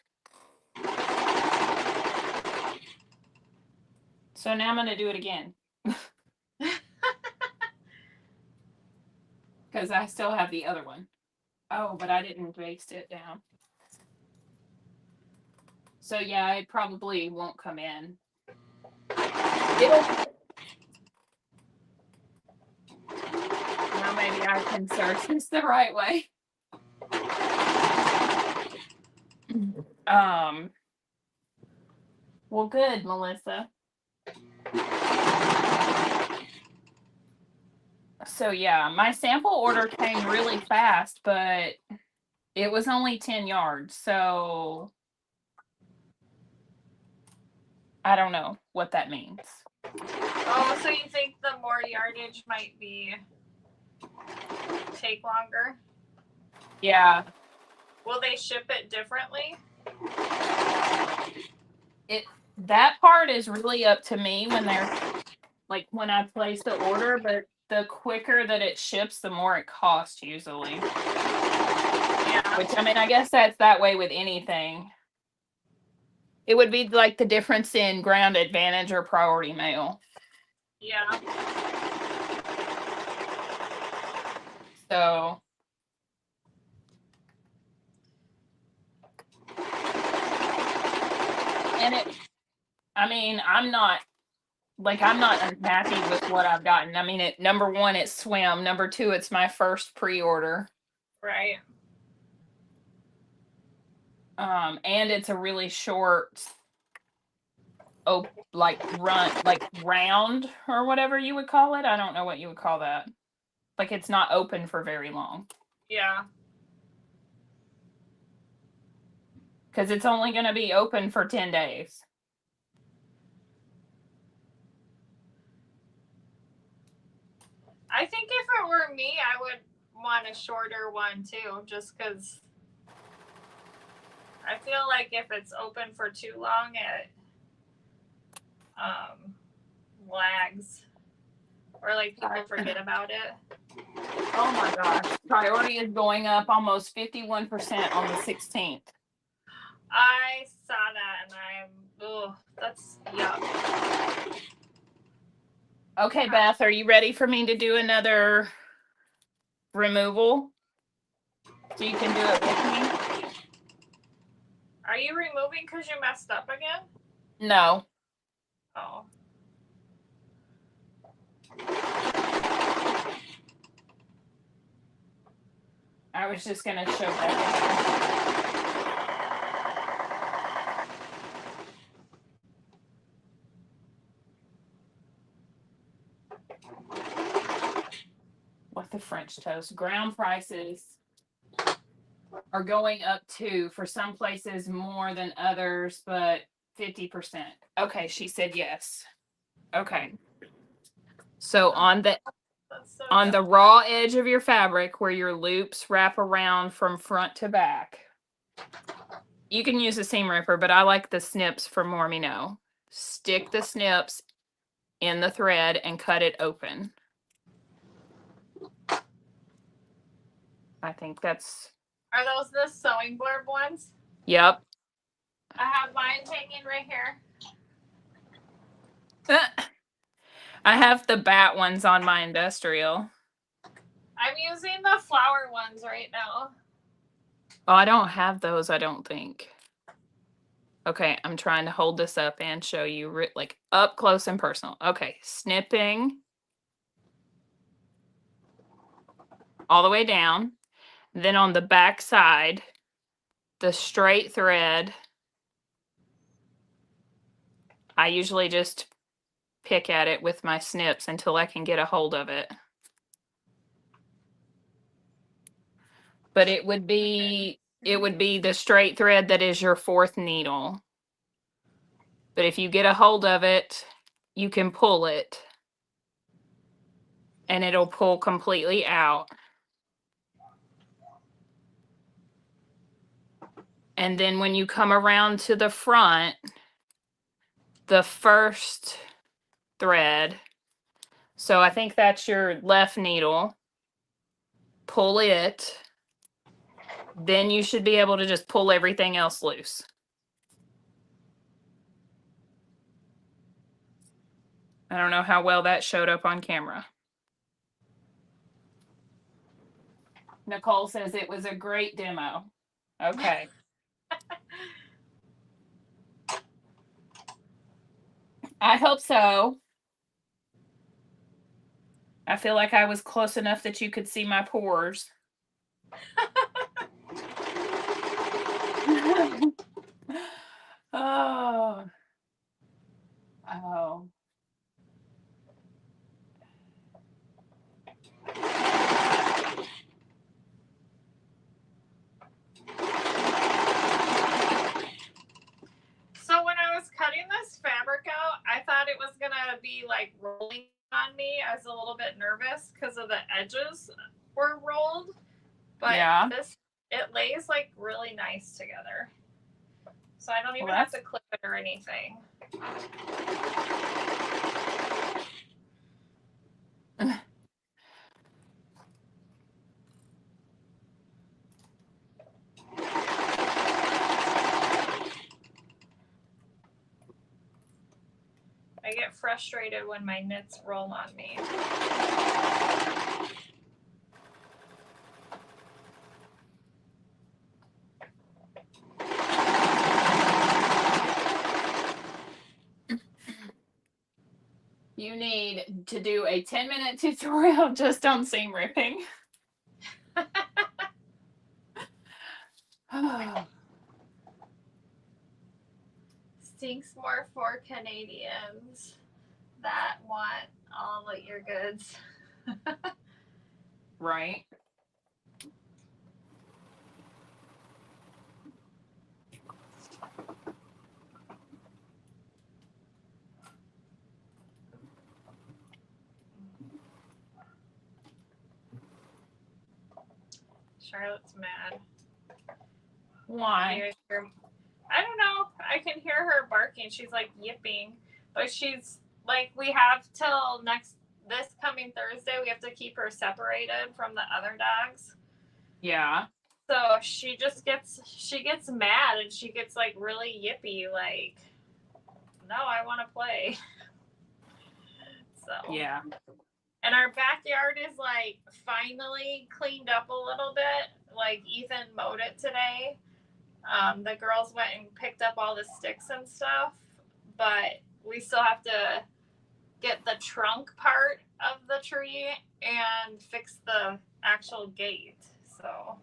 So now I'm going to do it again. Because I still have the other one. Oh, but I didn't baste it down. So yeah, it probably won't come in. Now maybe I can search this the right way. Well, good, Melissa. So yeah, my sample order came really fast, but it was only 10 yards. So I don't know what that means.
Oh, so you think the more yardage might take longer?
Yeah.
Will they ship it differently?
That part is really up to me when I place the order, but the quicker that it ships, the more it costs usually.
Yeah.
Which, I mean, I guess that's that way with anything. It would be like the difference in Ground Advantage or Priority Mail.
Yeah.
So I'm not unhappy with what I've gotten. I mean, number 1, it's swim. Number 2, it's my first pre-order.
Right.
And it's a really short, round or whatever you would call it. I don't know what you would call that. Like it's not open for very long.
Yeah.
Because it's only going to be open for 10 days.
I think if it were me, I would want a shorter one too, just because I feel like if it's open for too long, it lags, or like people forget about it.
Oh my gosh. Priority is going up almost 51% on the 16th.
I saw that and that's yuck.
Okay, Beth, are you ready for me to do another removal? So you can do it with me?
Are you removing because you messed up again?
No.
Oh.
I was just gonna show that. What the French toast? Ground prices are going up too, for some places more than others, but 50%. Okay, she said yes. Okay. So on the
That's so
on the
dumb.
raw edge of your fabric where your loops wrap around from front to back, you can use a seam ripper, but I like the snips for Mormino. Stick the snips in the thread and cut it open. I think that's,
Are those the sewing blurb ones?
yep.
I have mine hanging right here.
I have the bat ones on my industrial.
I'm using the flower ones right now.
Oh, I don't have those, I don't think. Okay, I'm trying to hold this up and show you like up close and personal. Okay, snipping all the way down. Then on the back side, the straight thread, I usually just pick at it with my snips until I can get a hold of it. But it would be the straight thread that is your fourth needle. But if you get a hold of it, you can pull it and it'll pull completely out. And then when you come around to the front, the first thread, so I think that's your left needle, pull it, then you should be able to just pull everything else loose. I don't know how well that showed up on camera. Nicole says it was a great demo. Okay. I hope so. I feel like I was close enough that you could see my pores. Oh. Oh.
So when I was cutting this fabric out, I thought it was gonna be like rolling on me. I was a little bit nervous because of the edges were rolled. But
Yeah.
it lays like really nice together. So I don't even
Well,
have to clip it or anything. I get frustrated when my knits roll on me.
You need to do a 10-minute tutorial just on seam ripping.
Stinks more for Canadians that want all of your goods.
Right.
Charlotte's mad.
Why?
I don't know. I can hear her barking. She's like yipping. But she's like, we have till this coming Thursday, we have to keep her separated from the other dogs.
Yeah.
So she gets mad and she gets like really yippy, like, no, I want to play. So
Yeah.
and our backyard is like finally cleaned up a little bit. Like Ethan mowed it today. The girls went and picked up all the sticks and stuff, but we still have to get the trunk part of the tree and fix the actual gate. So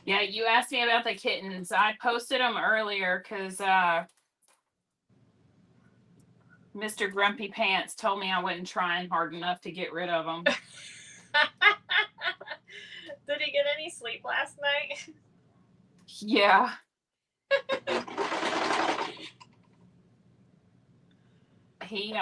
Yeah, you asked me about the kittens. I posted them earlier because Mr. Grumpy Pants told me I wasn't trying hard enough to get rid of them.
Did he get any sleep last night?
Yeah. He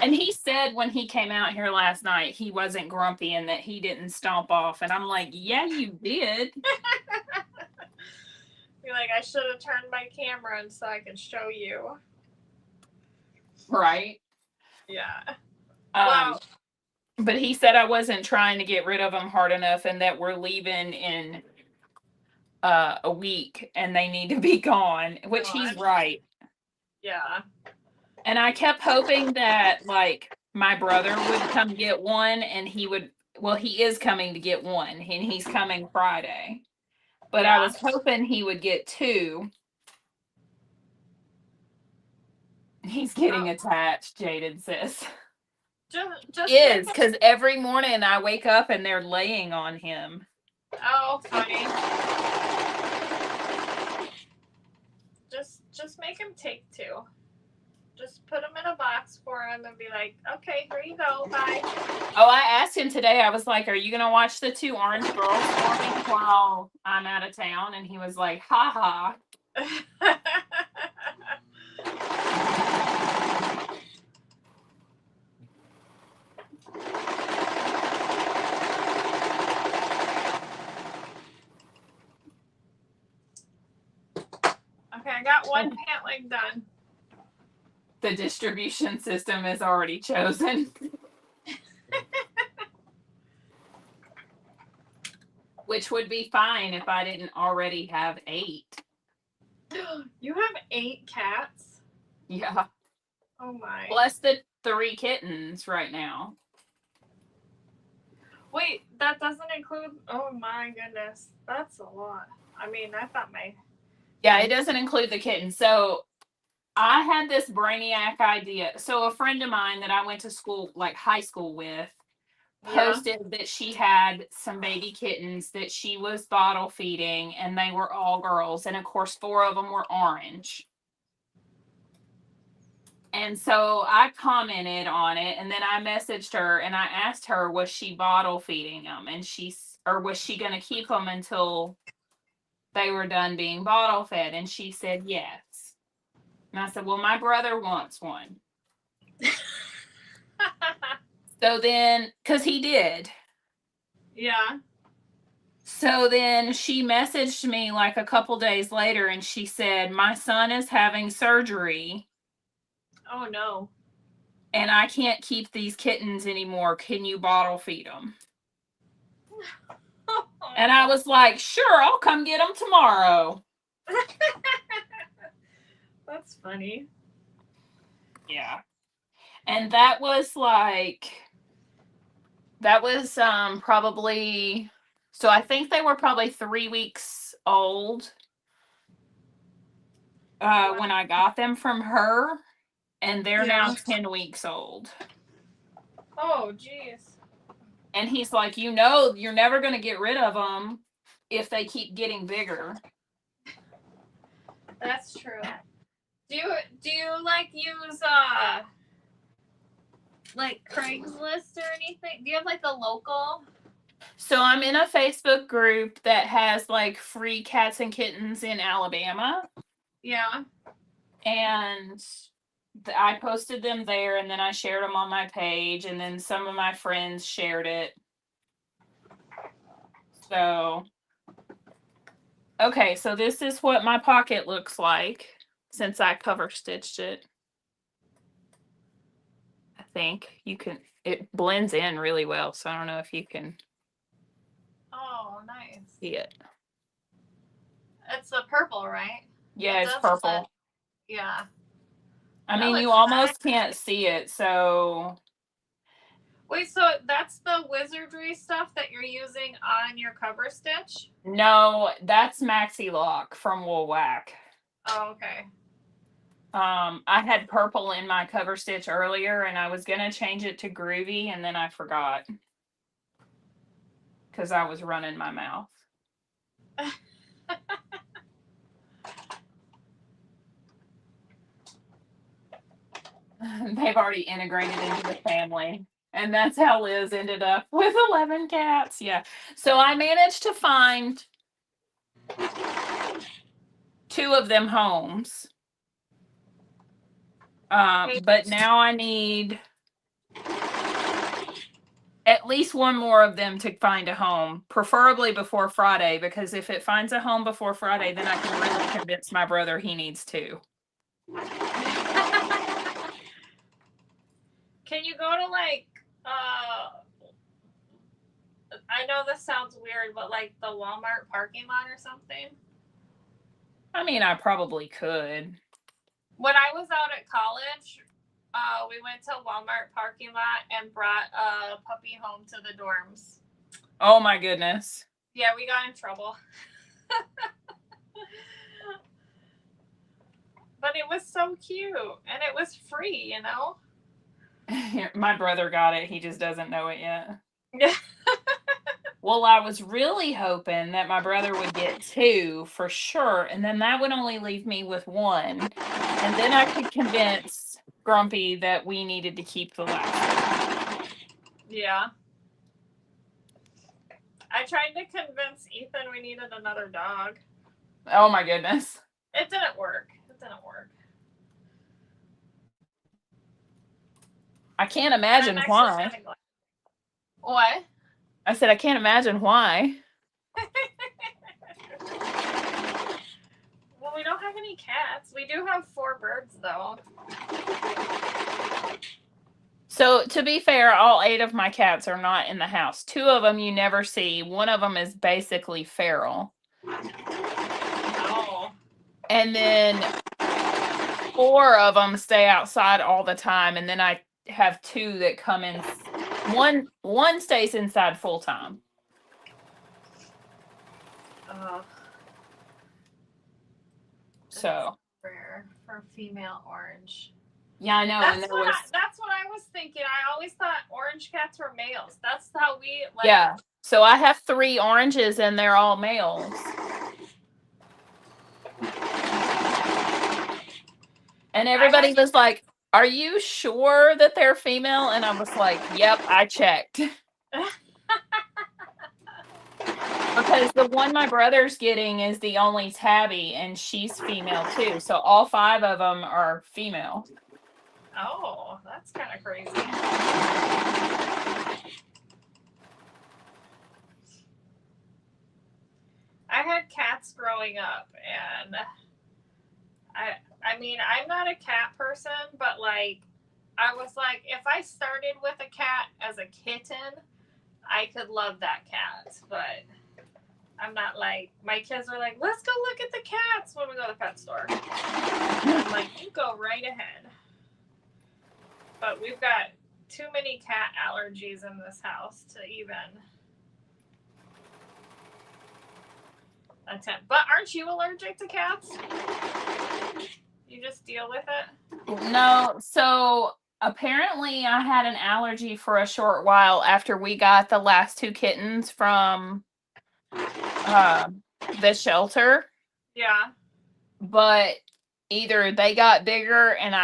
and he said when he came out here last night he wasn't grumpy and that he didn't stomp off, and I'm like, yeah, you did.
You're like, I should have turned my camera on so I could show you.
Right.
Yeah.
Wow. But he said I wasn't trying to get rid of them hard enough and that we're leaving in a week and they need to be gone, which he's right.
Yeah.
And I kept hoping that like my brother would come get one and he is coming to get one and he's coming Friday. But I was hoping he would get two. He's getting attached, Jaden says.
Just
is because every morning I wake up and they're laying on him.
Oh, funny. Just make him take two. Just put him in a box for him and be like, okay, here you go, bye.
Oh, I asked him today, I was like, are you gonna watch the 2 Orange Girls for me while I'm out of town? And he was like, ha ha.
Okay, I got one pant leg done.
The distribution system is already chosen. Which would be fine if I didn't already have 8.
You have 8 cats?
Yeah.
Oh my.
Plus the 3 kittens right now.
Wait, that doesn't include, oh my goodness. That's a lot. I mean, I thought my...
Yeah, it doesn't include the kittens. So I had this brainiac idea. So a friend of mine that I went to school, like high school with, posted that she had some baby kittens that she was bottle feeding and they were all girls. And of course, 4 of them were orange. And so I commented on it and then I messaged her and I asked her, was she bottle feeding them? And or was she going to keep them until they were done being bottle fed? And she said, yes. And I said, well, my brother wants one. So then, because he did.
Yeah.
So then she messaged me like a couple days later and she said, my son is having surgery.
Oh, no.
And I can't keep these kittens anymore. Can you bottle feed them? And I was like, sure, I'll come get them tomorrow.
That's funny.
Yeah. And that was probably, so I think they were probably 3 weeks old when I got them from her, and they're now 10 weeks old.
Oh, geez.
And he's like, you're never going to get rid of them if they keep getting bigger.
That's true. Do you like use like Craigslist or anything? Do you have like a local?
So I'm in a Facebook group that has like free cats and kittens in Alabama.
Yeah.
And I posted them there and then I shared them on my page and then some of my friends shared it. So, okay, so this is what my pocket looks like since I cover stitched it. I think it blends in really well, so I don't know if you can.
Oh, nice.
See it.
It's the purple, right?
Yeah, it's
does
purple.
blend. Yeah.
I
That
mean, you
looks
almost
nice.
can't see it, so
Wait, so that's the wizardry stuff that you're using on your cover stitch?
no, that's Maxi Lock from Woolwack.
Oh, okay.
I had purple in my cover stitch earlier and I was gonna change it to Groovy and then I forgot. Because I was running my mouth. They've already integrated into the family. And that's how Liz ended up with 11 cats. Yeah. So I managed to find 2 of them homes. But now I need at least one more of them to find a home, preferably before Friday, because if it finds a home before Friday, then I can really convince my brother he needs 2.
Can you go to like I know this sounds weird, but like the Walmart parking lot or something?
I mean, I probably could.
When I was out at college, we went to Walmart parking lot and brought a puppy home to the dorms.
Oh my goodness.
Yeah, we got in trouble. But it was so cute and it was free, you know?
My brother got it. He just doesn't know it yet.
Yeah.
Well, I was really hoping that my brother would get 2 for sure, and then that would only leave me with 1. And then I could convince Grumpy that we needed to keep the last.
Yeah. I tried to convince Ethan we needed another dog.
Oh my goodness.
It didn't work.
I can't imagine why.
What?
I said I can't imagine why.
Well, we don't have any cats. We do have 4 birds, though.
So, to be fair, all 8 of my cats are not in the house. 2 of them you never see. One of them is basically feral.
Oh.
And then 4 of them stay outside all the time. And then I have 2 that come in. One stays inside full time. So
rare for female orange.
Yeah, I know.
That's what I was thinking. I always thought orange cats were males. That's how we like.
Yeah. So I have 3 oranges and they're all males. And everybody was like, "Are you sure that they're female?" And I was like, "Yep, I checked." Because the one my brother's getting is the only tabby, and she's female too. So all 5 of them are female.
Oh, that's kind of crazy. I had cats growing up, and I mean, I'm not a cat person, but like, I was like, if I started with a cat as a kitten, I could love that cat, but I'm not like, my kids are like, let's go look at the cats when we go to the pet store. I'm like, you go right ahead. But we've got too many cat allergies in this house to even attempt. But aren't you allergic to cats? You just deal with it?
No, so apparently I had an allergy for a short while after we got the last 2 kittens from the shelter.
Yeah.
But either they got bigger and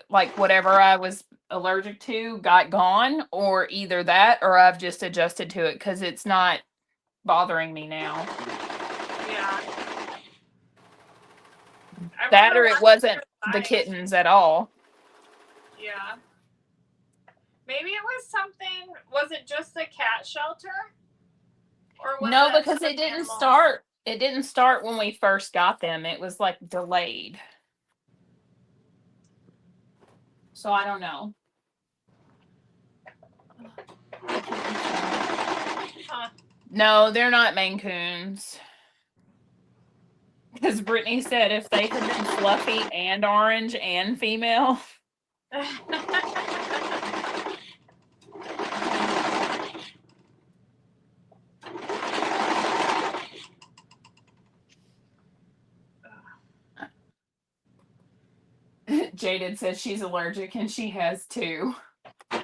like whatever I was allergic to got gone, or either that or I've just adjusted to it because it's not bothering me now.
Yeah.
That or it wasn't the kittens at all.
Yeah. Maybe it was something. Was it just the cat shelter?
Or no, because it didn't start. It didn't start when we first got them. It was like delayed. So I don't know. Huh. No, they're not Maine Coons. Because Brittany said if they had been fluffy and orange and female. Jaded says she's allergic and she has two.
We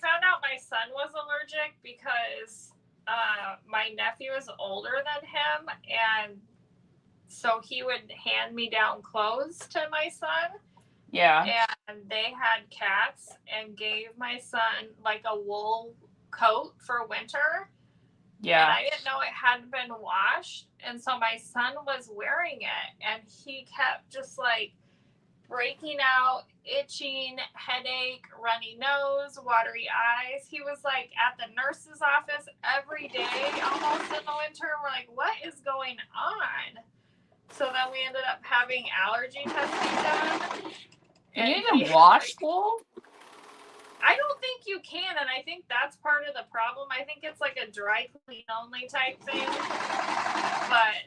found out my son was allergic because my nephew is older than him, and so he would hand me down clothes to my son.
Yeah.
And they had cats and gave my son like a wool coat for winter.
Yeah.
And I didn't know it hadn't been washed. And so my son was wearing it and he kept just like breaking out, itching, headache, runny nose, watery eyes. He was like at the nurse's office every day almost in the winter. We're like, what is going on? So then we ended up having allergy testing done.
Can you even wash wool?
I don't think you can, and I think that's part of the problem. I think it's like a dry clean only type thing. But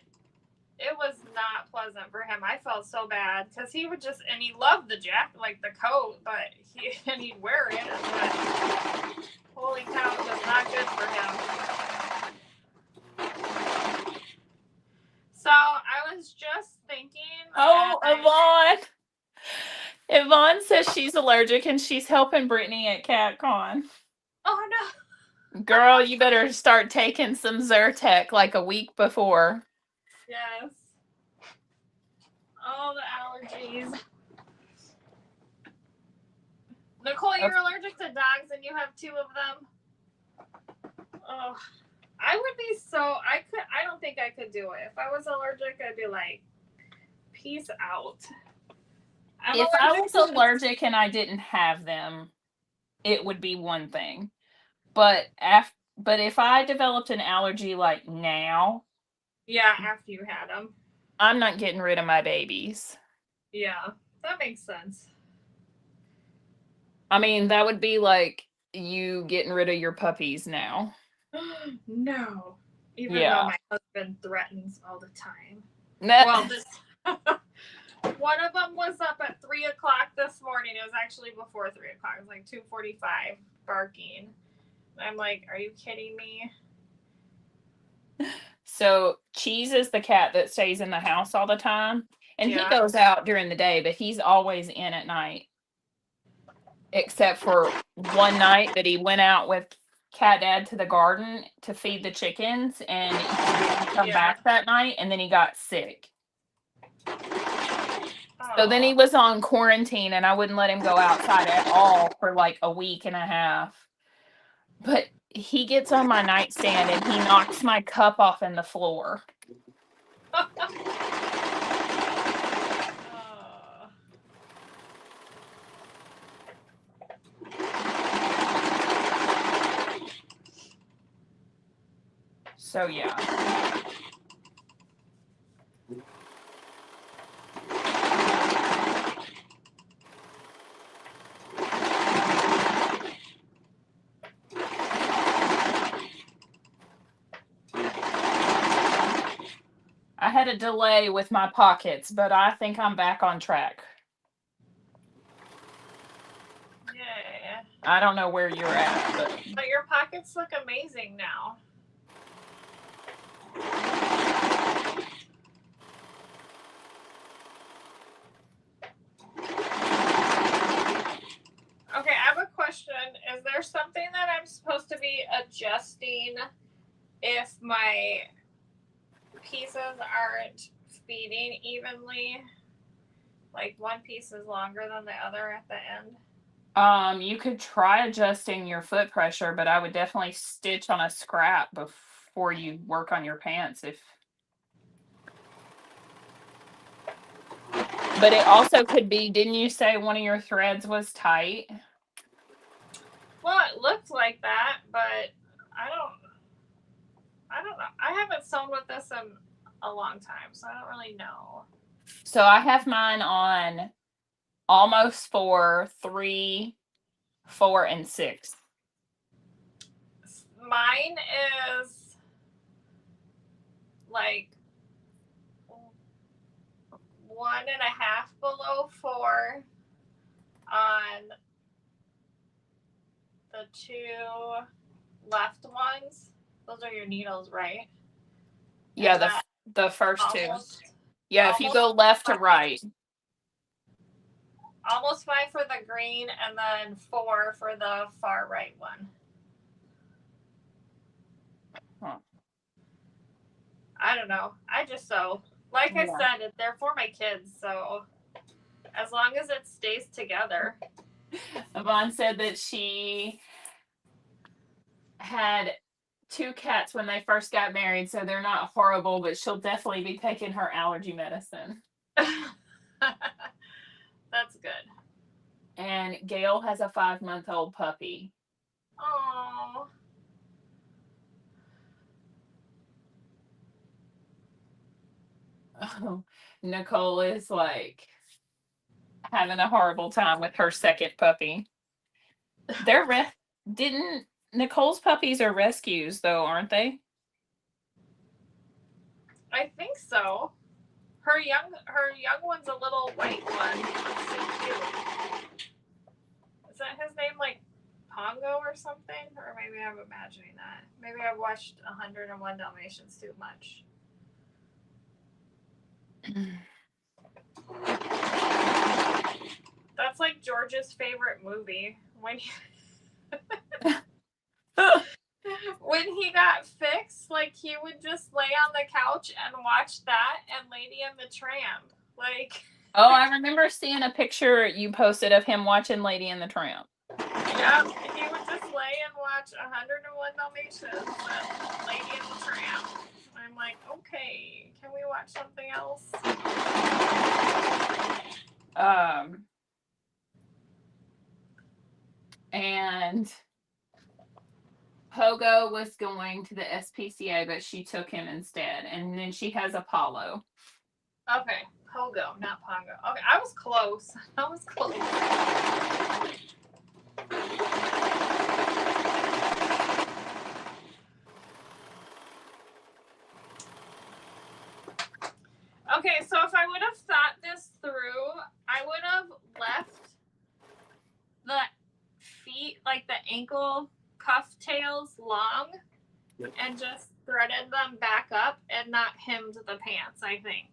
it was not pleasant for him. I felt so bad because he would just, and he loved the jacket, like the coat, but he'd wear it. But holy cow, it was not good for him. So I was just thinking.
Oh, Yvonne. Yvonne says she's allergic and she's helping Brittany at CatCon.
Oh no.
Girl, you better start taking some Zyrtec like a week before.
Yes. All the allergies. Nicole, you're allergic to dogs and you have 2 of them. Oh, I would be so, I don't think I could do it. If I was allergic, I'd be like, peace out.
If I was allergic and I didn't have them, it would be one thing. But if I developed an allergy like now,
yeah, after you had them,
I'm not getting rid of my babies.
Yeah, that makes sense.
I mean, that would be like you getting rid of your puppies now.
No, even though my husband threatens all the time. Well, one of them was up at 3 o'clock this morning. It was actually before 3 o'clock. It was like 2:45, barking. I'm like, are you kidding me?
So Cheese is the cat that stays in the house all the time, and he goes out during the day, but he's always in at night. Except for one night that he went out with Cat Dad to the garden to feed the chickens, and he didn't come back that night, and then he got sick. So then he was on quarantine, and I wouldn't let him go outside at all for like a week and a half. But he gets on my nightstand and he knocks my cup off in the floor. So yeah. I had a delay with my pockets, but I think I'm back on track.
Yeah.
I don't know where you're at,
but your pockets look amazing now. Okay, I have a question. Is there something that I'm supposed to be adjusting if my pieces aren't feeding evenly? Like one piece is longer than the other at the end?
You could try adjusting your foot pressure, but I would definitely stitch on a scrap before you work on your pants. But it also could be, didn't you say one of your threads was tight?
Well, it looked like that, but I don't know. I haven't sewn with this in a long time, so I don't really know.
So I have mine on almost 4, 3, 4, and 6.
Mine is like 1.5 below 4 on the 2 left ones. Those are your needles, right?
Yeah, the first two.
Almost,
Yeah, if you go left to right.
almost 5 for the green, and then 4 for the far right one.
Huh.
I don't know. I just sew. Like I
Yeah.
said, they're for my kids, so as long as it stays together.
Yvonne said that she had 2 cats when they first got married, so they're not horrible, but she'll definitely be taking her allergy medicine.
That's good.
And Gail has a 5-month-old puppy.
Oh.
Oh, Nicole is like having a horrible time with her second puppy. Didn't Nicole's puppies are rescues though, aren't they?
I think so. Her young one's a little white one. Looks so cute. Is that his name, like Pongo or something? Or maybe I'm imagining that. Maybe I've watched 101 Dalmatians too much. That's like George's favorite movie. When he got fixed, like he would just lay on the couch and watch that and Lady and the Tramp. Like,
oh, I remember seeing a picture you posted of him watching Lady and the Tramp.
yeah, he would just lay and watch 101 Dalmatians and Lady and the Tramp. I'm like, okay, can we watch something else?
And Pogo was going to the SPCA, but she took him instead. And then she has Apollo.
Okay, Pogo, not Pongo. Okay, I was close. Okay, so if I would have thought this through, I would have left the feet, like the ankle cuff tails, long and just threaded them back up and not hemmed the pants, I think.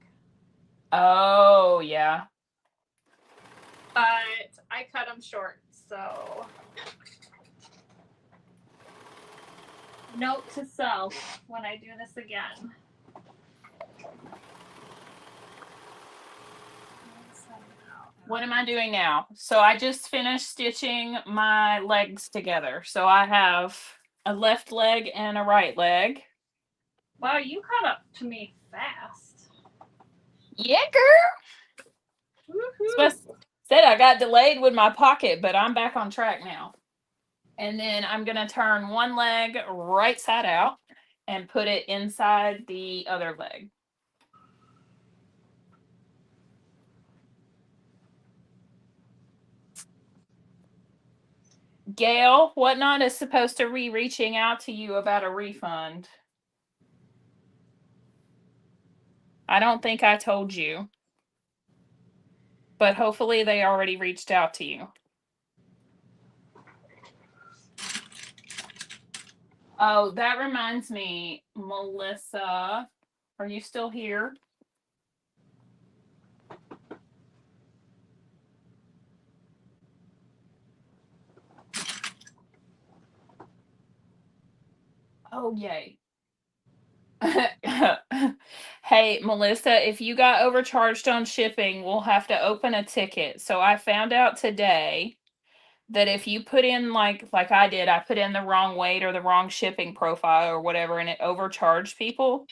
Oh, yeah.
But I cut them short, so. Note to self when I do this again.
What am I doing now? So I just finished stitching my legs together. So I have a left leg and a right leg.
Wow, you caught up to me fast.
Yeah, girl.
Woohoo.
Said I got delayed with my pocket, but I'm back on track now. And then I'm going to turn one leg right side out and put it inside the other leg. Gail, Whatnot is supposed to be reaching out to you about a refund. I don't think I told you, but hopefully they already reached out to you. Oh, that reminds me, Melissa, are you still here? Oh, yay. Hey, Melissa, if you got overcharged on shipping, we'll have to open a ticket. So I found out today that if you put in like I did, I put in the wrong weight or the wrong shipping profile or whatever, and it overcharged people.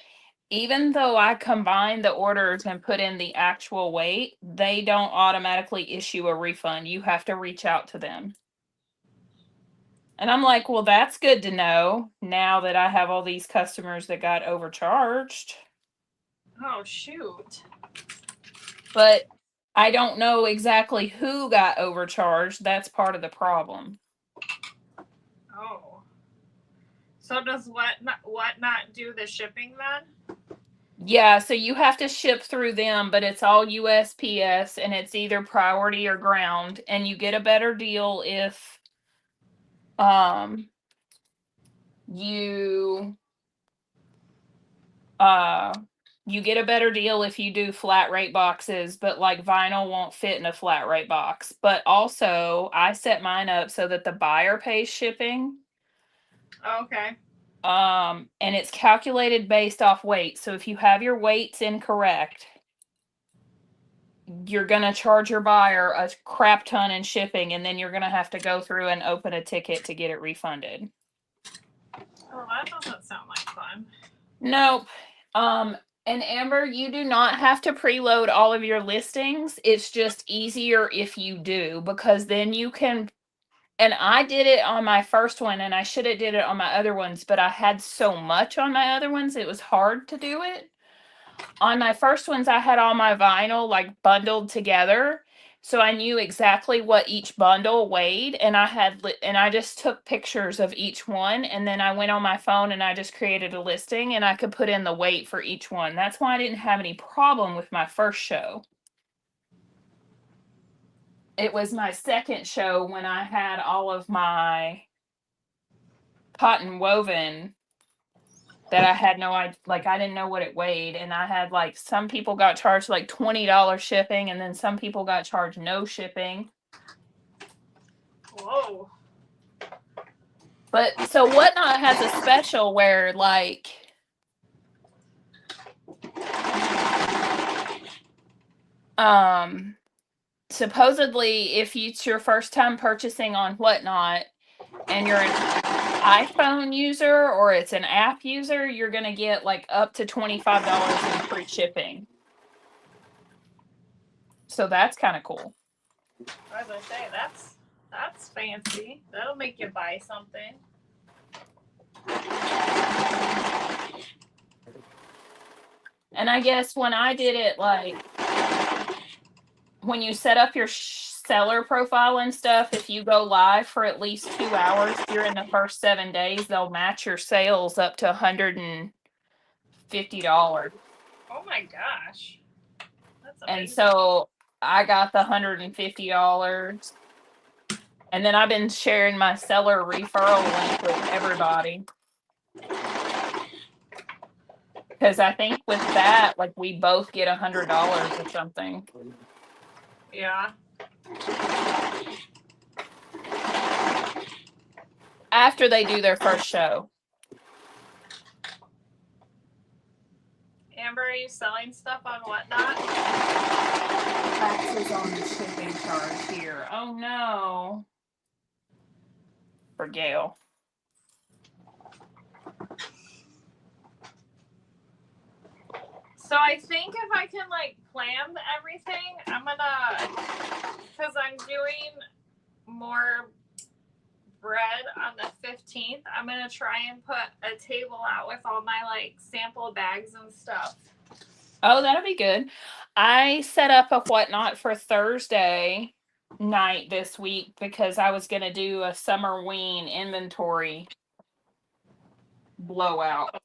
Even though I combined the orders and put in the actual weight, they don't automatically issue a refund. You have to reach out to them. And I'm like, well, that's good to know now that I have all these customers that got overcharged.
Oh, shoot.
But I don't know exactly who got overcharged. That's part of the problem.
Oh. So does what not do the shipping then?
Yeah, so you have to ship through them, but it's all USPS and it's either priority or ground, and you get a better deal if um you uh you get a better deal if you do flat rate boxes, but like vinyl won't fit in a flat rate box. But also, I set mine up so that the buyer pays shipping.
Okay.
And it's calculated based off weight. So if you have your weights incorrect, you're going to charge your buyer a crap ton in shipping, and then you're going to have to go through and open a ticket to get it refunded.
Oh, that doesn't sound like fun.
Nope. And Amber, you do not have to preload all of your listings. It's just easier if you do, because then you can. And I did it on my first one, and I should have did it on my other ones, but I had so much on my other ones, it was hard to do it. On my first ones, I had all my vinyl like bundled together, so I knew exactly what each bundle weighed, and I just took pictures of each one, and then I went on my phone and I just created a listing, and I could put in the weight for each one. That's why I didn't have any problem with my first show. It was my second show when I had all of my cotton woven that I had no idea, like I didn't know what it weighed, and I had like some people got charged like $20 shipping, and then some people got charged no shipping.
Whoa.
But so Whatnot has a special where like supposedly if it's your first time purchasing on Whatnot and you're an iPhone user or it's an app user, you're gonna get like up to $25 in free shipping. So that's kind of cool.
As I say, that's fancy. That'll make you buy something.
And I guess when I did it, like when you set up your seller profile and stuff, if you go live for at least 2 hours during the first 7 days, they'll match your sales up to $150.
Oh my gosh. That's amazing.
And so I got the $150. And then I've been sharing my seller referral link with everybody. Because I think with that, like we both get $100 or something.
Yeah.
After they do their first show.
Amber, are you selling stuff on Whatnot?
Taxes on the shipping charge here. Oh no. For Gail.
So I think if I can like plan everything, I'm gonna, because I'm doing more bread on the 15th, I'm gonna try and put a table out with all my like sample bags and stuff.
Oh, that'll be good. I set up a Whatnot for Thursday night this week because I was gonna do a summer ween inventory blowout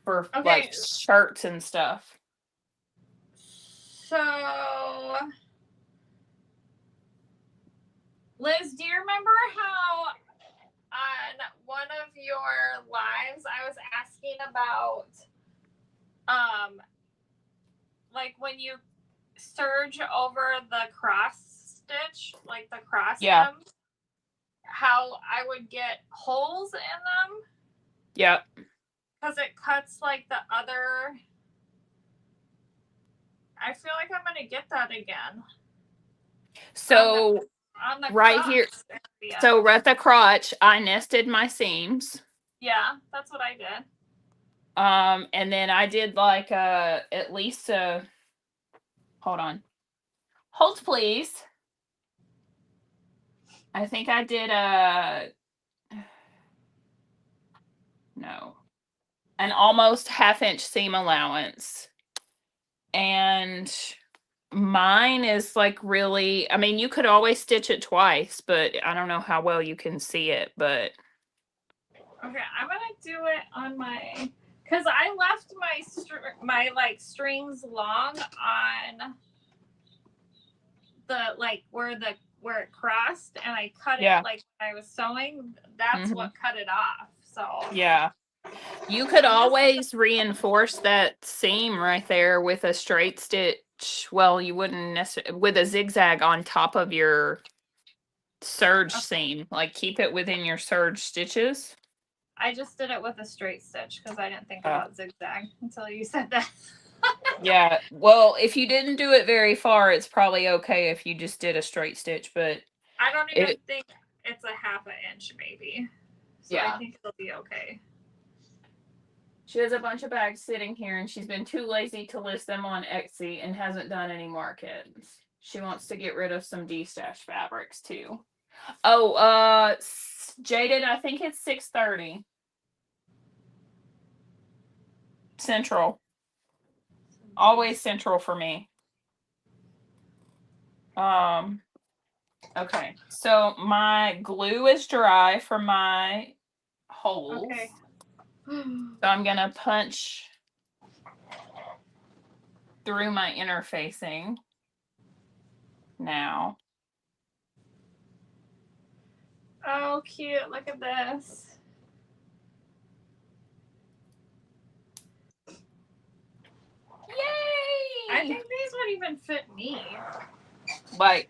for like shirts and stuff.
So, Liz, do you remember how on one of your lives I was asking about like when you serge over the cross stitch, like the cross hem, how I would get holes in them?
Yep.
Because it cuts like the other. I feel like I'm gonna get that again.
So
on the
right here, area. So at the crotch, I nested my seams.
Yeah, that's what I did.
And then I did like at least hold on. Hold please. I think I did no. An almost 1/2 inch seam allowance. And mine is like really, I mean, you could always stitch it twice, but I don't know how well you can see it, but
okay, I'm gonna do it on my, Because I left my like strings long on the like where it crossed, and I cut
Yeah.
it like when I was sewing. That's what cut it off. So
Yeah. You could always reinforce that seam right there with a straight stitch. Well, you wouldn't necessarily with a zigzag on top of your serge seam. Like keep it within your serge stitches.
I just did it with a straight stitch because I didn't think about zigzag until you said that.
Yeah. Well, if you didn't do it very far, it's probably okay if you just did a straight stitch, but
I don't even think it's a half an inch maybe. So
yeah.
I think it'll be okay.
She has a bunch of bags sitting here and she's been too lazy to list them on Etsy and hasn't done any markets. She wants to get rid of some D-stash fabrics too. Oh, Jaded, I think it's 6:30. Central. Always central for me. Okay. So my glue is dry for my holes.
Okay.
So I'm gonna punch through my interfacing now.
Oh, cute. Look at this.
Yay!
I think these would even fit me.
Like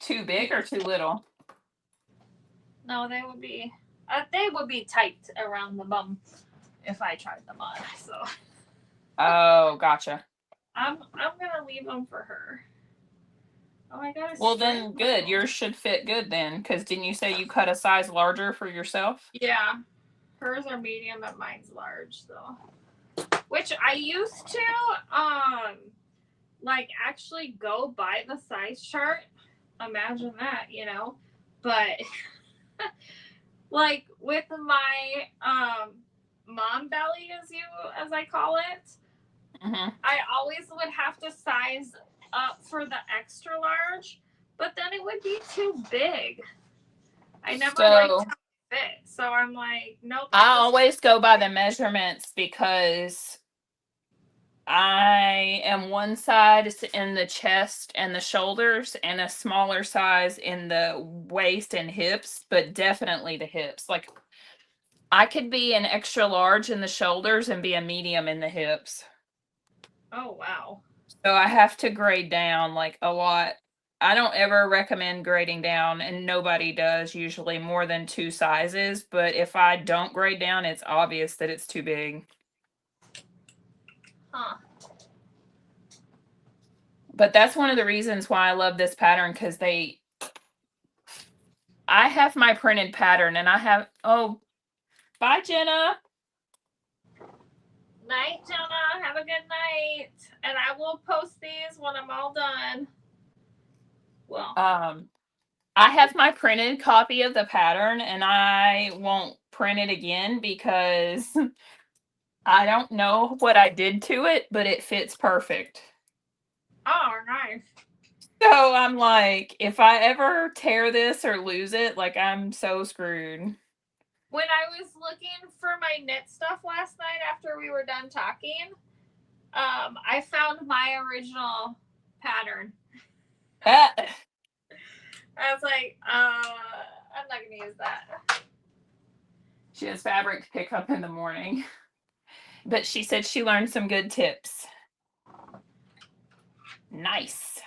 too big or too little?
No, they would be tight around the bum if I tried them on. So
Oh, gotcha.
I'm gonna leave them for her. Oh my god.
Well then good. Yours should fit good then, because didn't you say you cut a size larger for yourself?
Yeah. Hers are medium and mine's large though. Which I used to like actually go by the size chart. Imagine that, you know. But like with my mom belly as I call it, I always would have to size up for the extra large, but then it would be too big. I never liked how it fit, so I'm like, nope.
I always go by the measurements because I am one size in the chest and the shoulders and a smaller size in the waist and hips, but definitely the hips. Like I could be an extra large in the shoulders and be a medium in the hips.
Oh, wow.
So I have to grade down like a lot. I don't ever recommend grading down, and nobody does usually more than 2 sizes. But if I don't grade down, it's obvious that it's too big.
Huh.
But that's one of the reasons why I love this pattern, because I have my printed pattern and I have, oh, bye, Jenna.
Night, Jenna. Have a good night. And I will post these when I'm all done. Well,
I have my printed copy of the pattern and I won't print it again because I don't know what I did to it, but it fits perfect.
oh, nice.
So I'm like, if I ever tear this or lose it, like I'm so screwed.
When I was looking for my knit stuff last night after we were done talking, I found my original pattern. I was like, I'm not gonna use that.
She has fabric pickup in the morning. But she said she learned some good tips. Nice.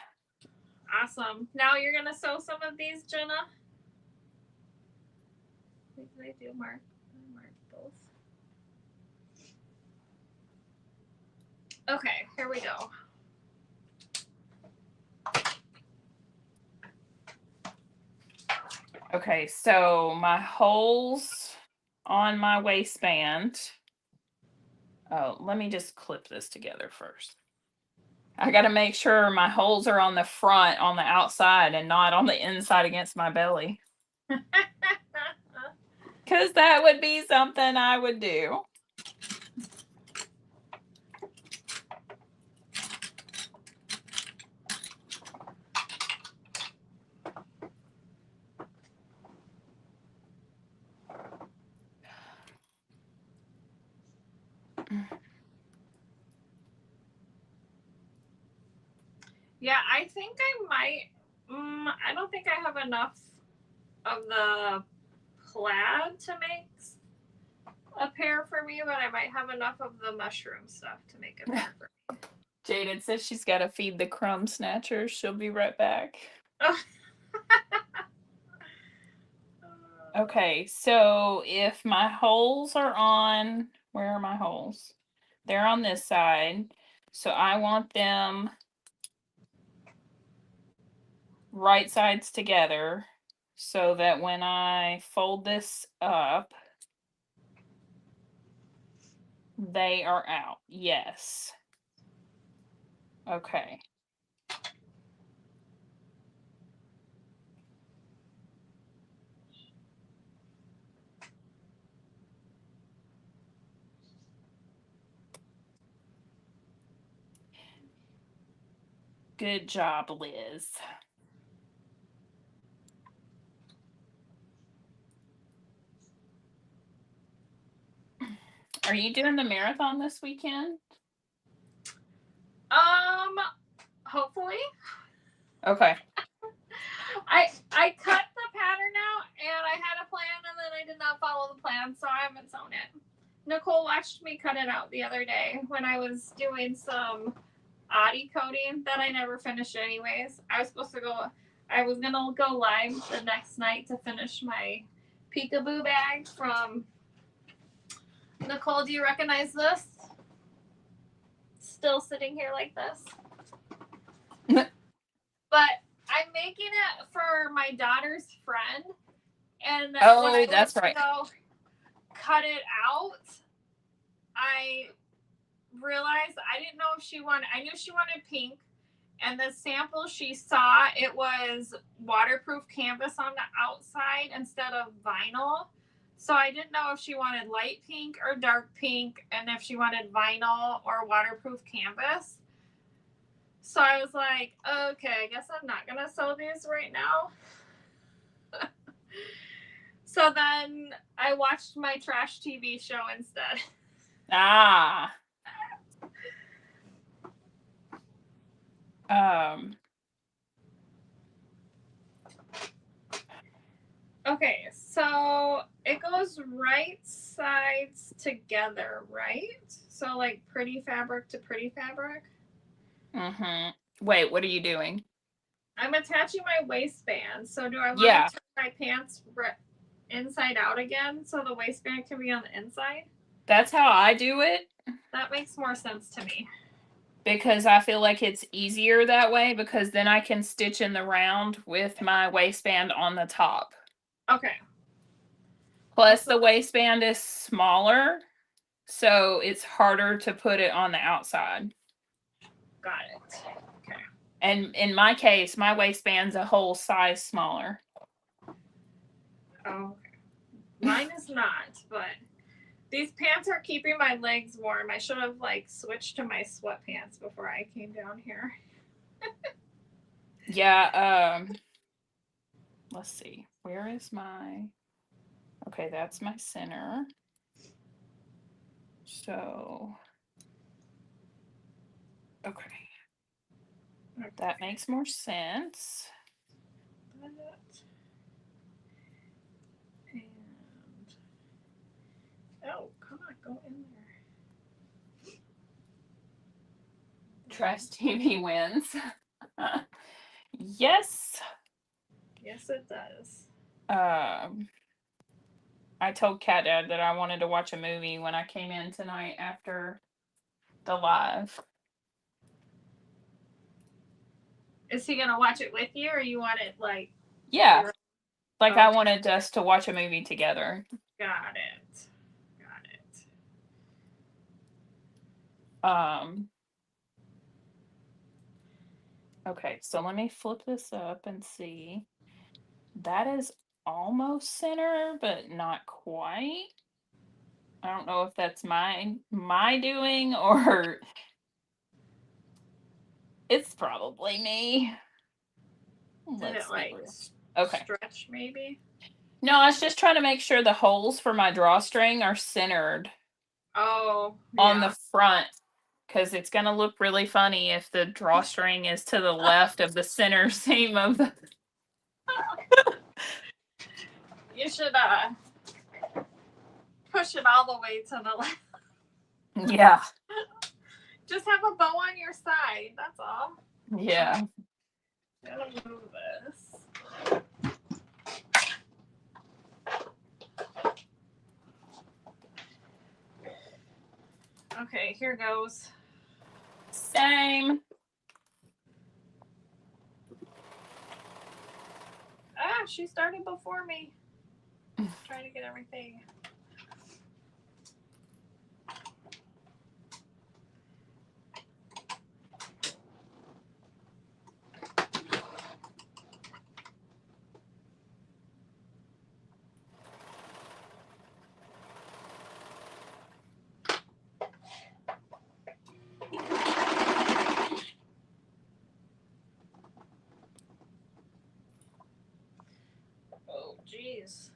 Awesome. Now you're gonna sew some of these, Jenna? I do mark both. Okay, here we go.
Okay, so my holes on my waistband. Oh, let me just clip this together first. I got to make sure my holes are on the front, on the outside, and not on the inside against my belly. Because that would be something I would do.
Yeah, I think I might. I don't think I have enough of the plaid to make a pair for me, but I might have enough of the mushroom stuff to make a pair for me.
Jaden says she's got to feed the crumb snatchers. She'll be right back. Okay, so if my holes are on, where are my holes? They're on this side. So I want them right sides together so that when I fold this up, they are out. Yes. Okay. Good job, Liz. Are you doing the marathon this weekend?
Hopefully.
Okay.
I cut the pattern out and I had a plan and then I did not follow the plan, so I haven't sewn it. Nicole watched me cut it out the other day when I was doing some Adi coating that I never finished anyways. I was gonna go live the next night to finish my peekaboo bag from Nicole. Do you recognize this? Still sitting here like this. But I'm making it for my daughter's friend, and when I
that's right.
go cut it out, I realized I didn't know if she wanted. I knew she wanted pink, and the sample she saw, it was waterproof canvas on the outside instead of vinyl. So I didn't know if she wanted light pink or dark pink, and if she wanted vinyl or waterproof canvas. So I was like, okay, I guess I'm not gonna sew these right now. So then I watched my trash TV show instead.
Ah.
Okay, so it goes right sides together, right? So like pretty fabric to pretty fabric.
Mm-hmm. Wait, what are you doing?
I'm attaching my waistband. So do I want
Yeah.
to turn my pants inside out again so the waistband can be on the inside?
That's how I do it.
That makes more sense to me.
Because I feel like it's easier that way because then I can stitch in the round with my waistband on the top.
Okay.
Plus the waistband is smaller, so it's harder to put it on the outside.
Got it. Okay.
And in my case, my waistband's a whole size smaller.
Oh, okay. Mine is not, but these pants are keeping my legs warm. I should have like switched to my sweatpants before I came down here.
Yeah, let's see. Where is my... Okay, that's my center. So, okay. That makes more sense.
And oh, come on, go in there.
Trash TV wins. Yes.
Yes, it does.
I told Cat Dad that I wanted to watch a movie when I came in tonight after the live.
Is he gonna watch it with you, or you want it like?
Yeah, like I wanted us to watch a movie together.
Got it. Got it.
Okay, so let me flip this up and see. That is almost center, but not quite. I don't know if that's my doing or it's probably me.
Did it like stretch maybe?
No, I was just trying to make sure the holes for my drawstring are centered.
Oh,
on
yeah.
the front because it's going to look really funny if the drawstring is to the left of the center seam of the.
You should push it all the way to the left.
Yeah.
Just have a bow on your side. That's all.
Yeah.
I'm gonna move this. Okay, here goes.
Same.
Ah, she started before me. Trying to get everything. Oh, jeez.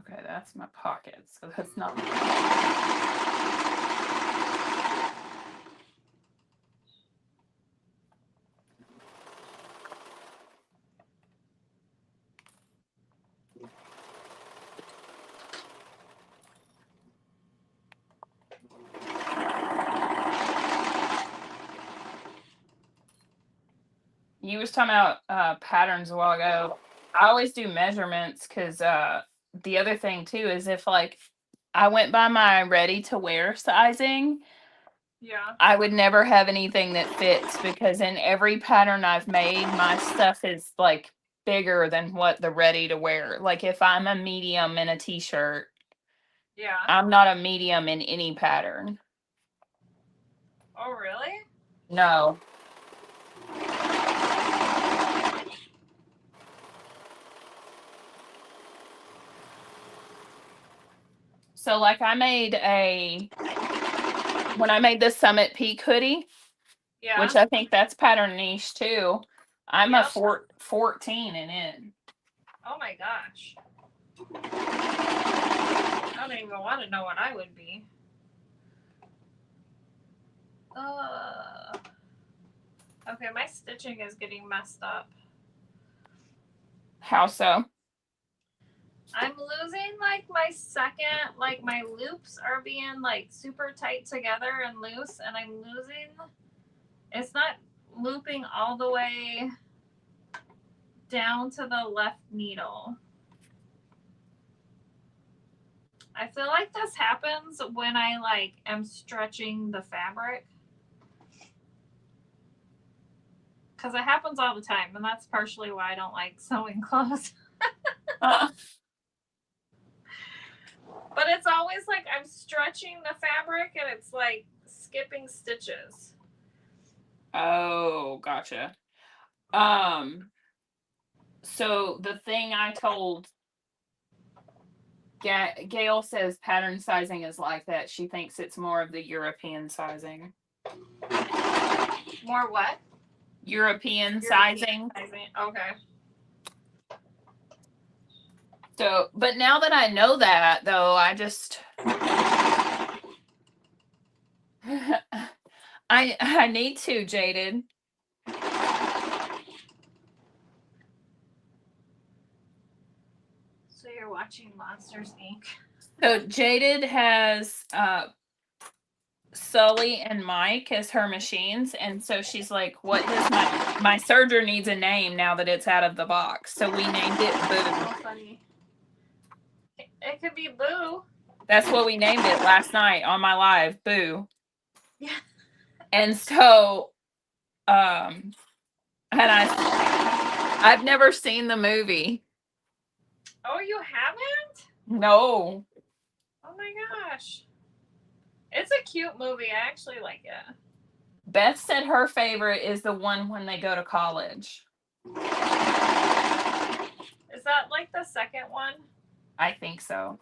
Okay, that's my pocket, so that's not. You was talking about patterns a while ago. I always do measurements because the other thing too is if like I went by my ready to wear sizing,
Yeah.
I would never have anything that fits because in every pattern I've made, my stuff is like bigger than what the ready to wear. Like if I'm a medium in a t-shirt,
Yeah.
I'm not a medium in any pattern.
Oh, really?
No. So like I made when I made the Summit Peak hoodie,
Yeah.
which I think that's pattern niche too. I'm a
Yep.
14 in it.
Oh my gosh. I don't even want to know what I would be. Okay, my stitching is getting messed up.
How so?
I'm losing like my second, like my loops are being like super tight together and loose, and I'm losing. It's not looping all the way down to the left needle. I feel like this happens when I like am stretching the fabric. Because it happens all the time, and that's partially why I don't like sewing clothes. But it's always like I'm stretching the fabric and it's like skipping stitches.
Oh, gotcha. So the thing I told Gail says pattern sizing is like that. She thinks it's more of the European sizing.
More what?
European sizing.
Okay.
So, but now that I know that, though, I just I need to, Jaded.
So you're watching Monsters Inc.
So Jaded has Sully and Mike as her machines, and so she's like, "What does my serger needs a name now that it's out of the box?" So we named it Boo.
So funny. It could be Boo.
That's what we named it last night on my live, Boo.
Yeah.
And so, and I've never seen the movie.
Oh, you haven't?
No.
Oh my gosh. It's a cute movie. I actually like it.
Beth said her favorite is the one when they go to college.
Is that like the second one?
I think so.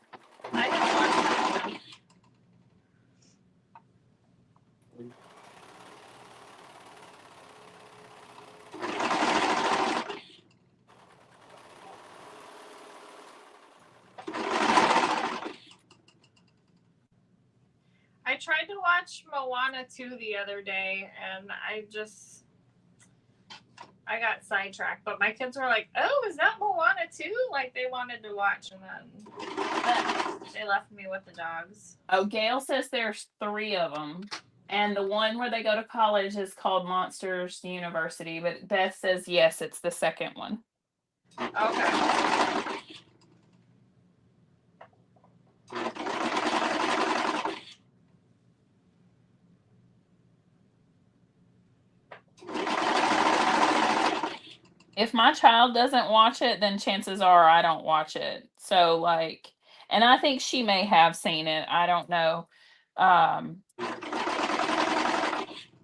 I didn't watch that one. I tried to watch Moana 2 the other day, and I got sidetracked. But my kids were like, "Oh, is that Moana 2?" Like they wanted to watch, and then they left me with the dogs.
Oh, Gail says there's 3 of them. And the one where they go to college is called Monsters University. But Beth says, yes, it's the second one.
Okay.
If my child doesn't watch it, then chances are I don't watch it. So like, and I think she may have seen it. I don't know.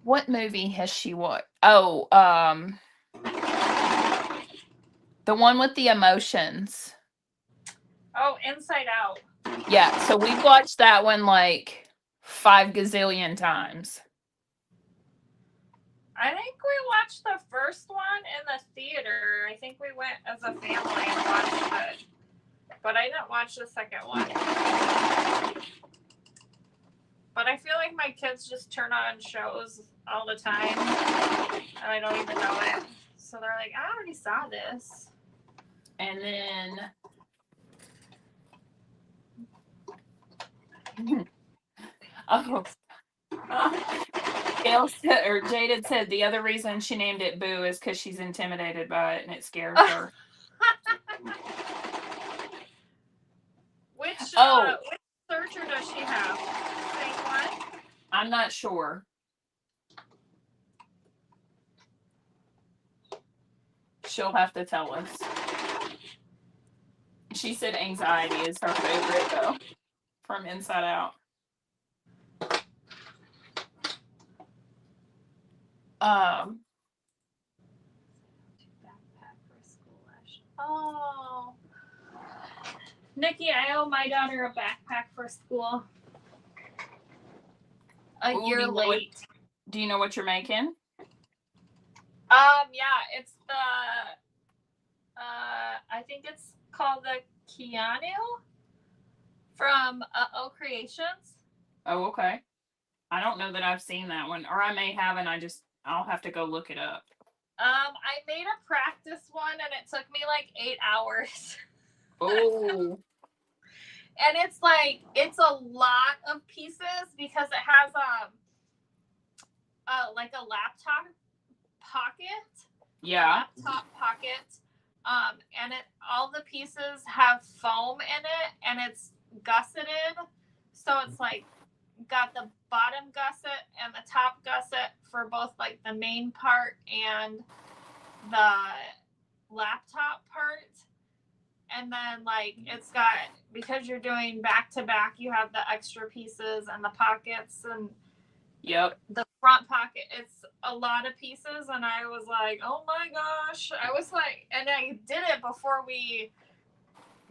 What movie has she watched? Oh, the one with the emotions.
Oh, Inside Out.
Yeah, so we've watched that one like 5 gazillion times.
I think we watched the first one in the theater. I think we went as a family and watched it. But I didn't watch the second one. But I feel like my kids just turn on shows all the time. And I don't even know it. So they're like, I already saw this.
And then oh, Gail said, or Jaded said the other reason she named it Boo is because she's intimidated by it and it scares her.
Which searcher does she have? Same one?
I'm not sure. She'll have to tell us. She said anxiety is her favorite though, from Inside Out.
Backpack for school. Oh. Nikki, I owe my daughter a backpack for school. A year late.
Do you know what you're making?
Yeah, it's the I think it's called the Keanu from O Creations.
Oh, okay. I don't know that I've seen that one, or I may have, and I'll have to go look it up.
I made a practice one, and it took me like 8 hours.
Oh.
And it's a lot of pieces because it has like a laptop pocket.
Yeah.
Laptop pocket. And all the pieces have foam in it, and it's gusseted. So it's like got the bottom gusset and the top gusset for both like the main part and the laptop part. And then like it's got, because you're doing back to back, you have the extra pieces and the pockets and the front pocket. It's a lot of pieces, and I was like, oh my gosh. I was like, and I did it before we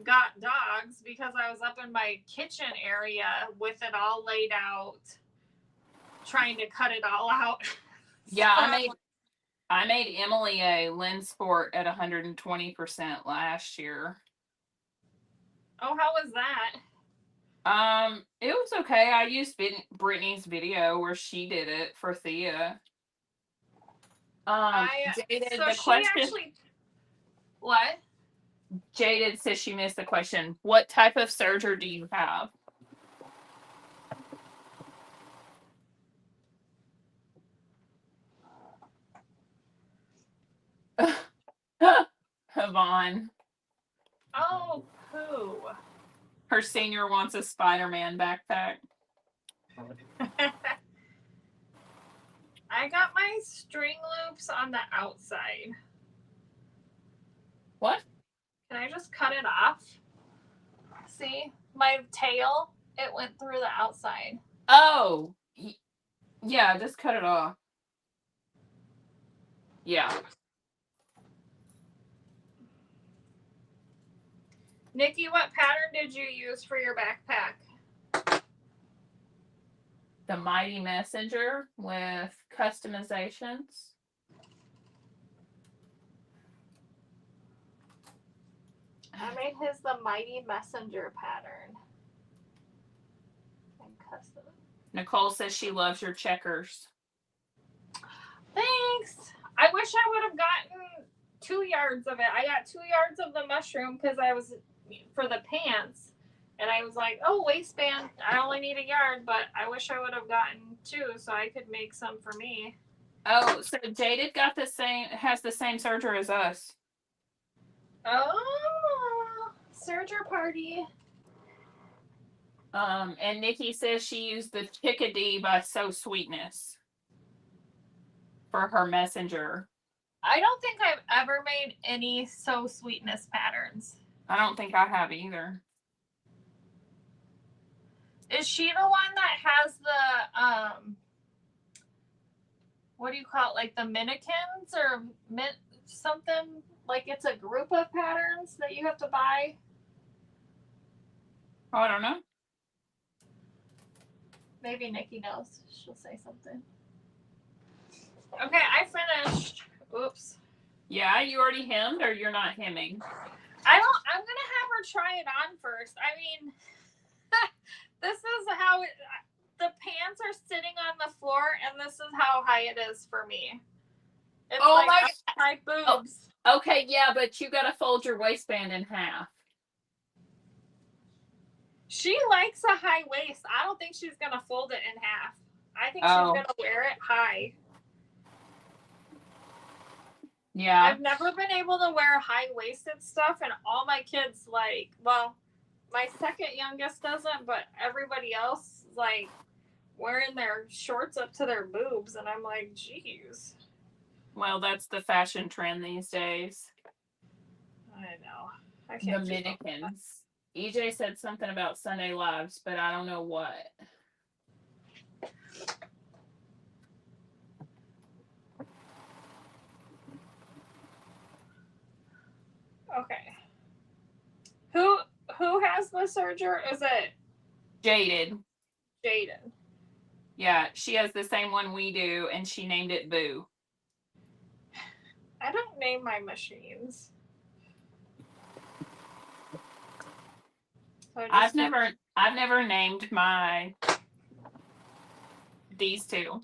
got dogs because I was up in my kitchen area with it all laid out, trying to cut it all out.
Yeah, I made Emily a Lens Sport at 120% last year.
Oh, how was that?
It was okay. I used Brittany's video where she did it for Thea. Jaded, the question.
What?
Jaded says she missed the question. What type of serger do you have? Yvonne.
Oh, poo.
Her senior wants a Spider-Man backpack.
I got my string loops on the outside.
What?
Can I just cut it off? See? My tail, it went through the outside.
Oh. Yeah, just cut it off. Yeah.
Nikki, what pattern did you use for your backpack?
The Mighty Messenger with customizations.
I made his the Mighty Messenger pattern. And custom.
Nicole says she loves your checkers.
Thanks. I wish I would have gotten 2 yards of it. I got 2 yards of the mushroom because I was for the pants. And I was like, oh, waistband, I only need a yard, but I wish I would have gotten 2 so I could make some for me.
Oh, so Jaded got the same, has the same serger as us.
Oh, serger party.
And Nikki says she used the Chickadee by So Sweetness for her messenger.
I don't think I've ever made any So Sweetness patterns.
I don't think I have either.
Is she the one that has the what do you call it, like the Minikins or something, like it's a group of patterns that you have to buy?
Oh, I don't know.
Maybe Nikki knows. She'll say something. Okay, I finished. Oops.
Yeah, you already hemmed or you're not hemming?
I'm gonna have her try it on first. I mean, this is how it, the pants are sitting on the floor, and this is how high it is for me. It's
Oh
like my boobs.
Oh, okay, yeah, but you gotta fold your waistband in half.
She likes a high waist. I don't think she's gonna fold it in half. I think she's gonna wear it high.
Yeah.
I've never been able to wear high-waisted stuff, and all my kids like, well, my second youngest doesn't, but everybody else like wearing their shorts up to their boobs, and I'm like, geez.
Well, that's the fashion trend these days.
I know. I can't.
The Minikins. EJ said something about Sunday Lives, but I don't know what.
Okay. Who has the serger? Is it
Jaded?
Jaden.
Yeah, she has the same one we do, and she named it Boo.
I don't name my machines. So
I've never named my these two.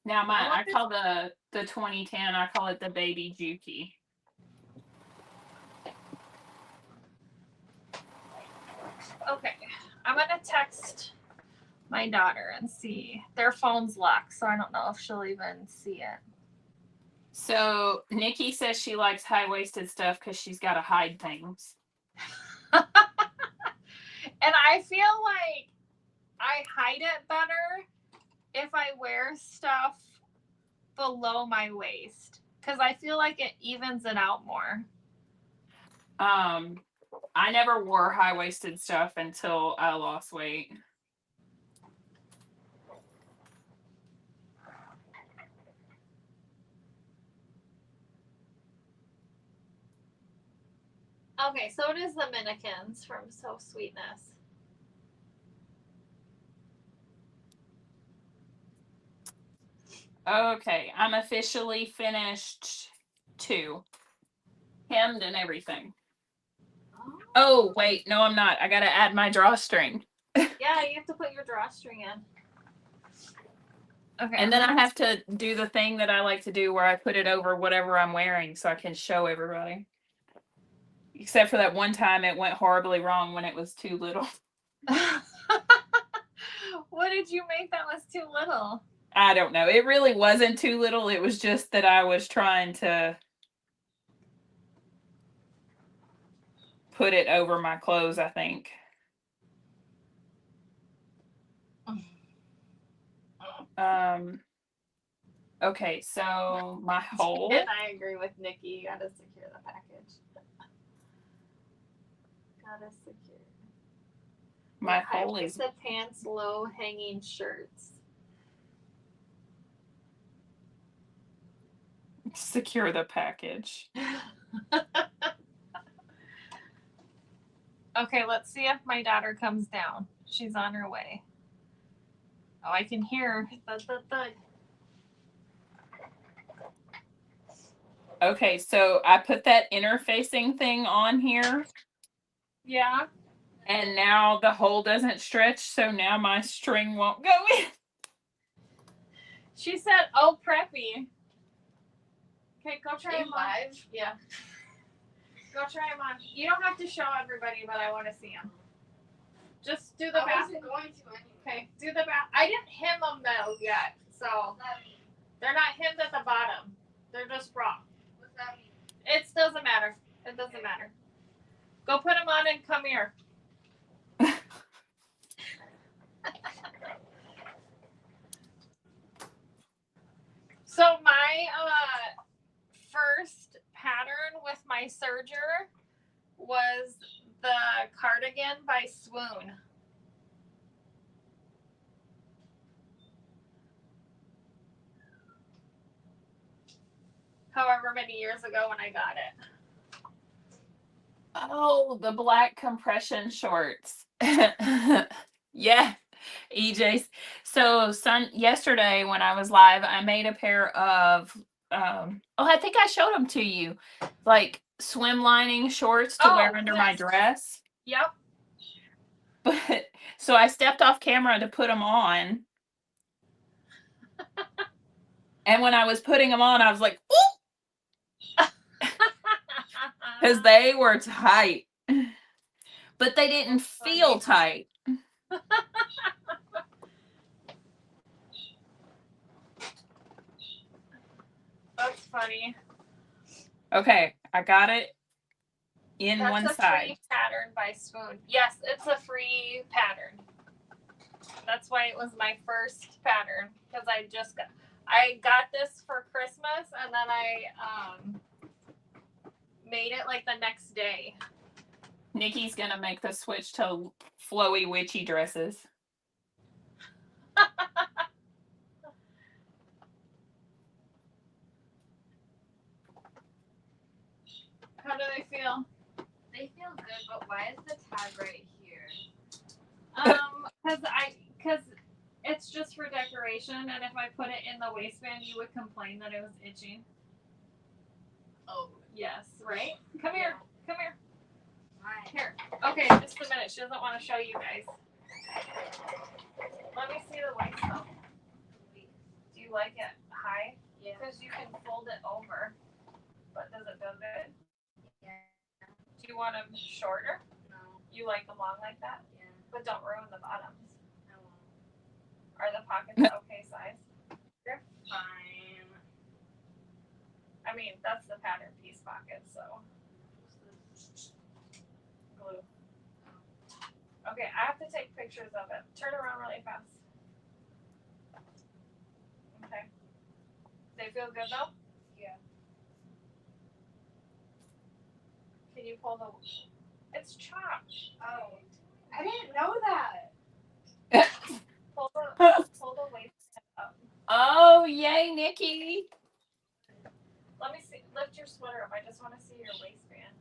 Now I call the 2010, I call it the Baby Juki.
Okay, I'm gonna text my daughter and see. Their phone's locked, so I don't know if she'll even see it.
So Nikki says she likes high-waisted stuff because she's got to hide things.
And I feel like I hide it better if I wear stuff below my waist, because I feel like it evens it out more.
I never wore high-waisted stuff until I lost weight.
Okay, so it is the Minikins from So Sweetness.
Okay, I'm officially finished 2. Hemmed and everything. Oh, wait, no, I'm not. I gotta add my drawstring.
Yeah, you have to put your drawstring in. Okay.
And then I have to do the thing that I like to do where I put it over whatever I'm wearing so I can show everybody. Except for that one time it went horribly wrong when it was too little.
What did you make that was too little?
I don't know. It really wasn't too little. It was just that I was trying to put it over my clothes, I think. Okay, so my hole.
And I agree with Nikki. You gotta secure the package. Gotta secure.
My hole is
the pants, low hanging shirts.
Secure the package.
Okay, let's see if my daughter comes down. She's on her way. Oh, I can hear thud, thud, thud.
Okay, so I put that interfacing thing on here,
Yeah.
and now the hole doesn't stretch, so now my string won't go in.
She said, "Oh, preppy." Okay, go try them on.
Live?
Yeah. Go try them on. You don't have to show everybody, but I want to see them. Just do the
I
back.
wasn't going to anyway.
Okay, do the back. I didn't hem them though yet, so they're not hemmed at the bottom. They're just raw.
What's that mean?
It doesn't matter. It doesn't matter. Go put them on and come here. So my first pattern with my serger was the cardigan by Swoon. However many years ago when I got it.
Oh, the black compression shorts. Yeah, EJ's. So yesterday when I was live, I made a pair of I think I showed them to you. Like swim lining shorts to wear under my dress.
Yep.
But so I stepped off camera to put them on. And when I was putting them on, I was like, ooh! Because they were tight. But they didn't feel tight.
That's funny.
Okay, I got it in
That's
one
a
side.
free pattern by Swoon. Yes, it's a free pattern. That's why it was my first pattern because I got this for Christmas and then I made it like the next day.
Nikki's gonna make the switch to flowy witchy dresses.
How do they feel?
They feel good, but why is the tag right here?
Because it's just for decoration, and if I put it in the waistband, you would complain that it was itching.
Oh.
Yes, right? Come here. Come here.
Why?
Here. Okay, just a minute. She doesn't want to show you guys. Let me see the waist though. Do you like it high?
Yeah.
Because you can fold it over. But does it feel good?
Yeah.
Do you want them shorter?
No.
You like them long like that?
Yeah.
But don't ruin the bottoms.
I won't.
Are the pockets okay size?
They're fine.
I mean, that's the pattern piece pocket, so. Glue. Okay, I have to take pictures of it. Turn around really fast. Okay. They feel good though?
Yeah.
Can you pull the... It's chopped.
Oh. I didn't know that.
Pull the waist up.
Oh, yay, Nikki.
Let me see. Lift your sweater up. I just want to see your waistband.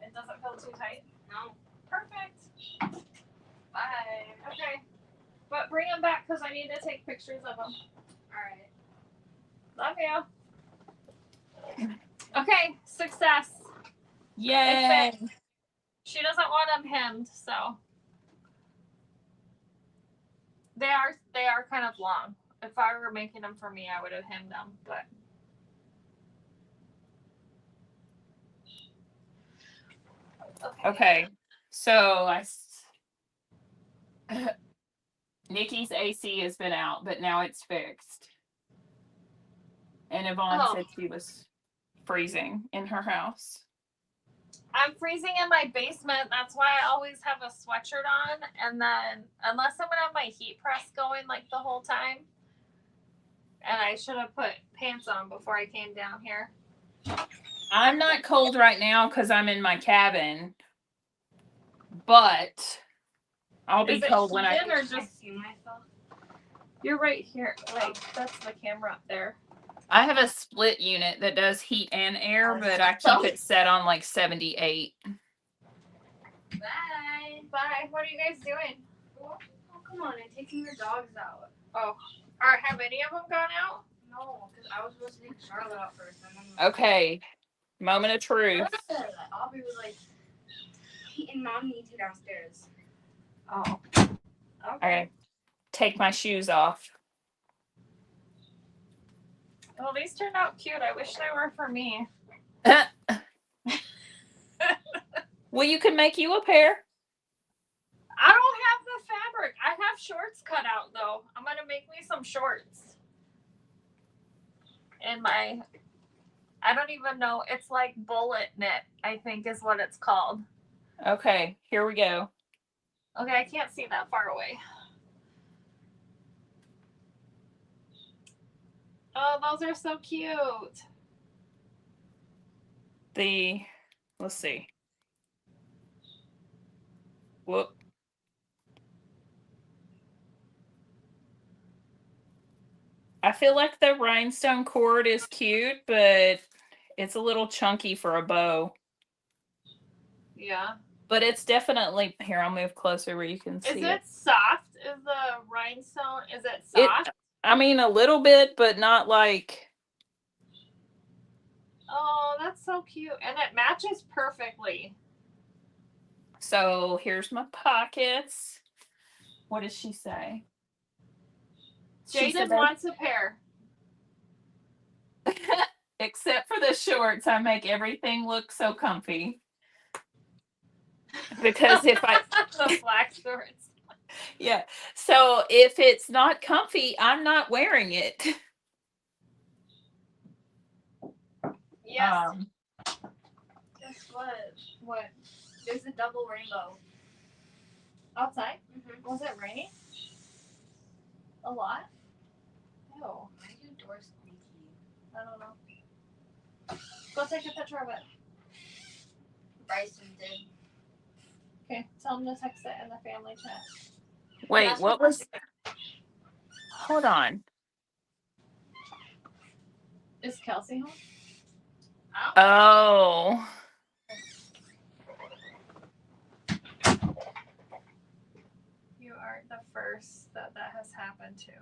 It doesn't feel too tight?
No.
Perfect.
Bye.
Okay. But bring them back because I need to take pictures of them.
Alright.
Love you. Okay, success.
Yay.
fit. She doesn't want them hemmed, so they are kind of long. If I were making them for me, I would have hemmed them, but
Okay, so Nikki's AC has been out, but now it's fixed. And Yvonne said she was freezing in her house.
I'm freezing in my basement. That's why I always have a sweatshirt on. And then, unless I'm going to have my heat press going like the whole time. And I should have put pants on before I came down here.
I'm not cold right now because I'm in my cabin. But I'll be cold when I...
Or just see myself? You're right here. Like, that's the camera up there.
I have a split unit that does heat and air, but I keep it set on like 78.
Bye.
Bye. What are you guys doing?
Oh, come on, I'm taking your dogs out.
Or have any of them gone out?
No, because I was supposed to take Charlotte out first. And then
Okay. Moment of truth.
Aubrey was like, "He and Mom need to downstairs."
Oh.
Okay. Take my shoes off.
Well, these turned out cute. I wish they were for me.
Well, you can make you a pair.
I don't have the fabric. I have shorts cut out though. I'm gonna make me some shorts. And I don't even know. It's like bullet knit, I think is what it's called.
Okay, here we go.
Okay, I can't see that far away. Oh, those are so cute.
Let's see. Whoop. I feel like the rhinestone cord is cute, but it's a little chunky for a bow.
Yeah.
But it's definitely, here, I'll move closer where you can see
Is it soft? Is the rhinestone, is it soft?
I mean, a little bit, but not like.
Oh, that's so cute. And it matches perfectly.
So here's my pockets. What does she say? She said
Jaden wants a pair.
except for the shorts, I make everything look so comfy. Because if I
the black shorts.
Yeah. So if it's not comfy, I'm not wearing it.
Yes.
Guess what?
What?
There's a double rainbow.
Outside?
Mm-hmm.
Was it raining? A lot? Ew.
Why are your doors squeaky?
I don't know. Go take a picture of it.
Bryson did.
Okay, tell him to text it in the family chat.
Wait,
That's
what was? Hold on.
Is Kelsey home?
Oh.
You are the first that has happened to.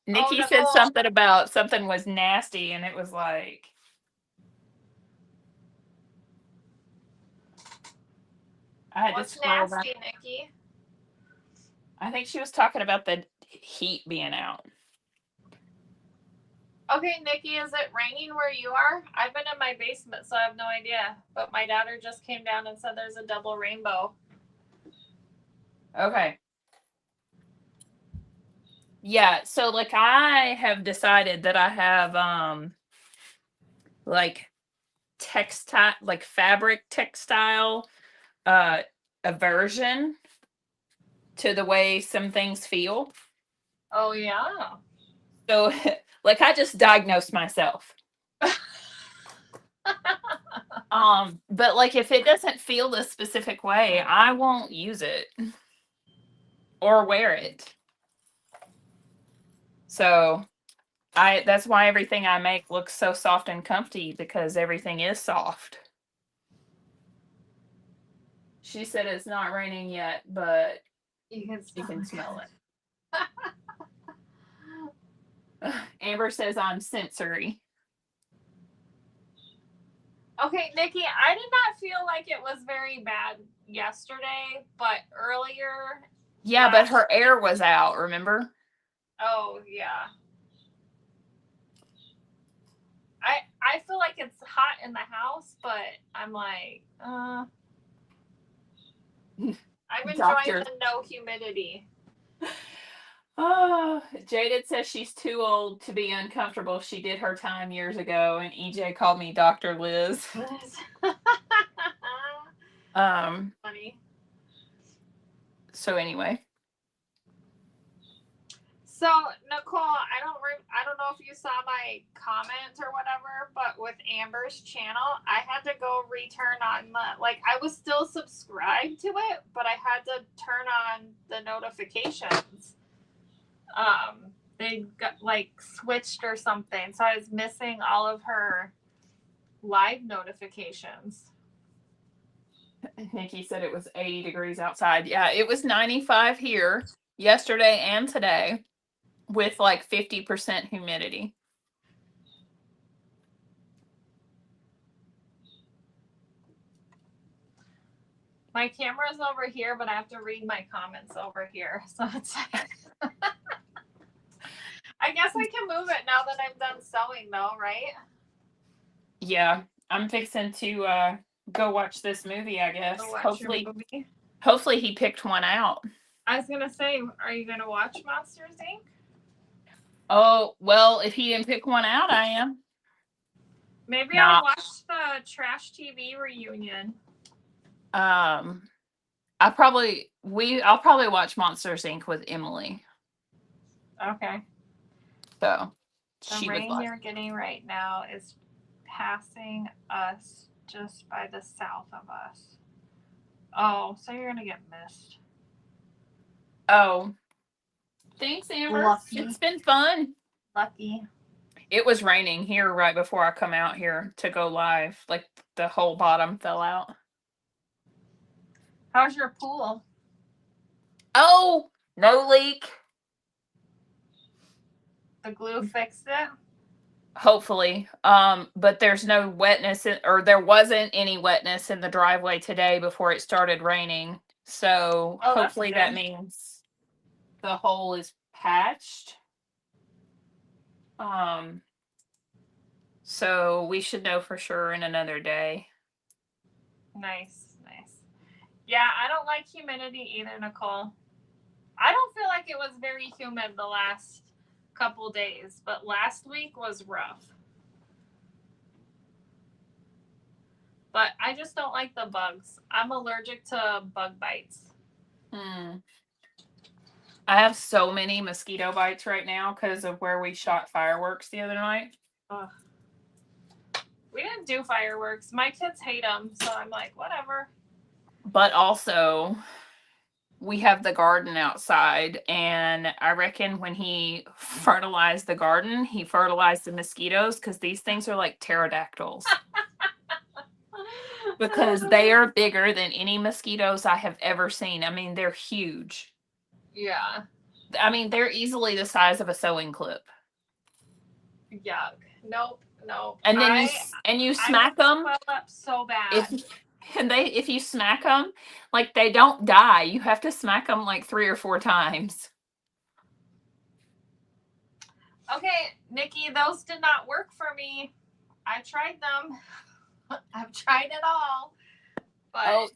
Nikki
Oh,
said
Nicole.
something about something was nasty, and it was like. I had
What's
to scroll back.
nasty, Nikki?
I think she was talking about the heat being out.
Okay, Nikki, is it raining where you are? I've been in my basement, so I have no idea. But my daughter just came down and said there's a double rainbow.
Okay. Yeah, so like I have decided that I have like textile, like fabric textile aversion to the way some things feel.
Oh yeah.
So like I just diagnosed myself. But like if it doesn't feel a specific way, I won't use it or wear it. So that's why everything I make looks so soft and comfy, because everything is soft. She said it's not raining yet, but
You can
smell it. Amber says I'm sensory.
Okay, Nikki, I did not feel like it was very bad yesterday, but earlier.
Yeah, but her air was out, remember?
Oh yeah. I feel like it's hot in the house, but I'm like, I'm enjoying the no humidity.
Oh, Jaded says she's too old to be uncomfortable. She did her time years ago, and EJ called me Dr. Liz.
Funny.
So anyway.
So Nicole, I don't know if you saw my comment or whatever, but with Amber's channel, I had to go return on I was still subscribed to it, but I had to turn on the notifications. they got like switched or something. So I was missing all of her live notifications.
Nikki said it was 80 degrees outside. Yeah, it was 95 here yesterday and today with like 50% humidity.
My camera's over here, but I have to read my comments over here. So it's like I guess I can move it now that I'm done sewing though, right?
Yeah, I'm fixing to go watch this movie, I guess.
Go watch
Hopefully
your movie.
hopefully he picked one out.
I was gonna say, are you gonna watch Monsters Inc?
Oh, well, if he didn't pick one out, I am.
Maybe
Nah.
I'll watch the Trash TV reunion.
I'll probably watch Monsters Inc. with Emily.
Okay.
So
The
she
rain
was like,
you're getting right now is passing us just by the south of us. Oh, so you're gonna get missed.
oh, thanks, Amber.
Lucky.
It's been fun.
Lucky.
It was raining here right before I come out here to go live. Like the whole bottom fell out.
How's your pool?
Oh, no leak.
The glue fixed it?
Hopefully. But there's no wetness or there wasn't any wetness in the driveway today before it started raining. So
Oh, that's
hopefully that
good.
means the hole is patched. So we should know for sure in another day.
Nice, nice. Yeah, I don't like humidity either, Nicole. I don't feel like it was very humid the last couple days, but last week was rough. But I just don't like the bugs. I'm allergic to bug bites.
I have so many mosquito bites right now because of where we shot fireworks the other night.
Ugh. We didn't do fireworks. My kids hate them, so I'm like, whatever.
But also, we have the garden outside, and I reckon when he fertilized the garden, he fertilized the mosquitoes because these things are like pterodactyls. Because they are bigger than any mosquitoes I have ever seen. I mean, they're huge.
Yeah.
I mean, they're easily the size of a sewing clip.
Yuck. Nope. Nope.
And then you smack them.
Swell up so bad.
If you smack them, like they don't die. You have to smack them like 3 or 4 times.
Okay, Nikki, those did not work for me. I tried them. I've tried it all. But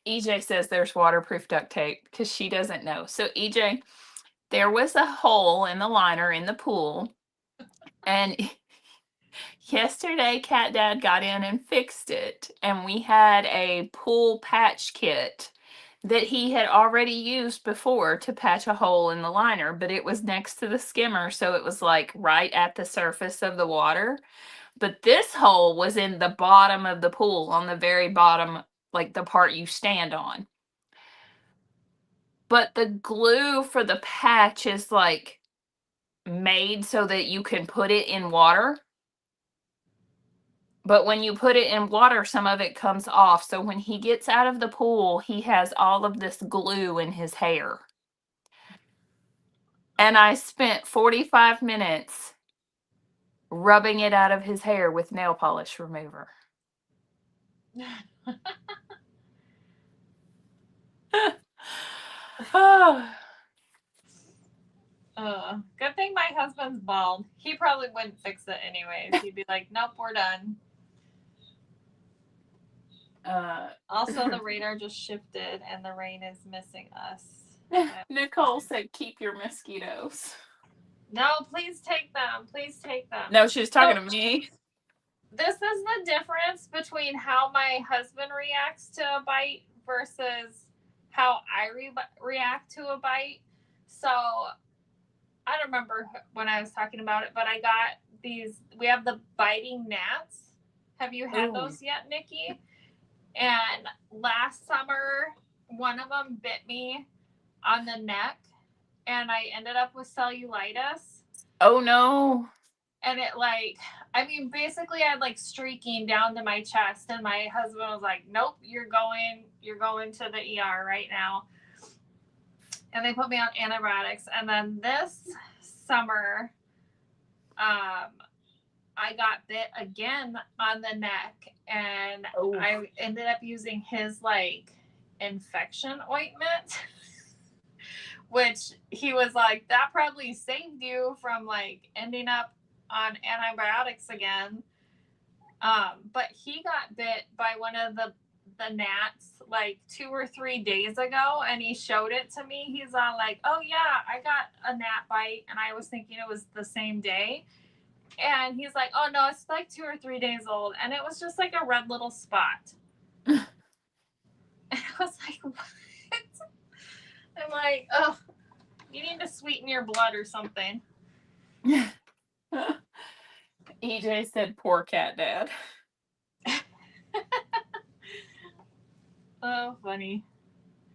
EJ says there's waterproof duct tape because she doesn't know. So EJ, there was a hole in the liner in the pool, and yesterday Cat Dad got in and fixed it, and we had a pool patch kit that he had already used before to patch a hole in the liner, but it was next to the skimmer, so it was like right at the surface of the water. But this hole was in the bottom of the pool, on the very bottom, like the part you stand on. But the glue for the patch is like made so that you can put it in water. But when you put it in water, some of it comes off. So when he gets out of the pool, he has all of this glue in his hair. And I spent 45 minutes rubbing it out of his hair with nail polish remover.
Good thing my husband's bald. He probably wouldn't fix it anyways. He'd be like, nope, we're done. Also, the radar just shifted and the rain is missing us.
Nicole said, keep your mosquitoes.
No, please take them. Please take them.
No, she was talking to me.
This is the difference between how my husband reacts to a bite versus how I react to a bite. So I don't remember when I was talking about it, but I got these. We have the biting gnats. Have you had those yet, Nikki? And last summer, one of them bit me on the neck, and I ended up with cellulitis.
Oh no.
And it like, I mean, basically I had like streaking down to my chest, and my husband was like, nope, you're going to the ER right now. And they put me on antibiotics. And then this summer, I got bit again on the neck, and
Oh.
I ended up using his like infection ointment, which he was like, that probably saved you from like ending up on antibiotics again. But he got bit by one of the gnats like 2 or 3 days ago, and he showed it to me. He's on like, oh yeah, I got a gnat bite, and I was thinking it was the same day. And he's like, oh no, it's like 2 or 3 days old, and it was just like a red little spot. And I was like, what? I'm like, oh, you need to sweeten your blood or something.
EJ said, poor cat dad.
Oh, funny.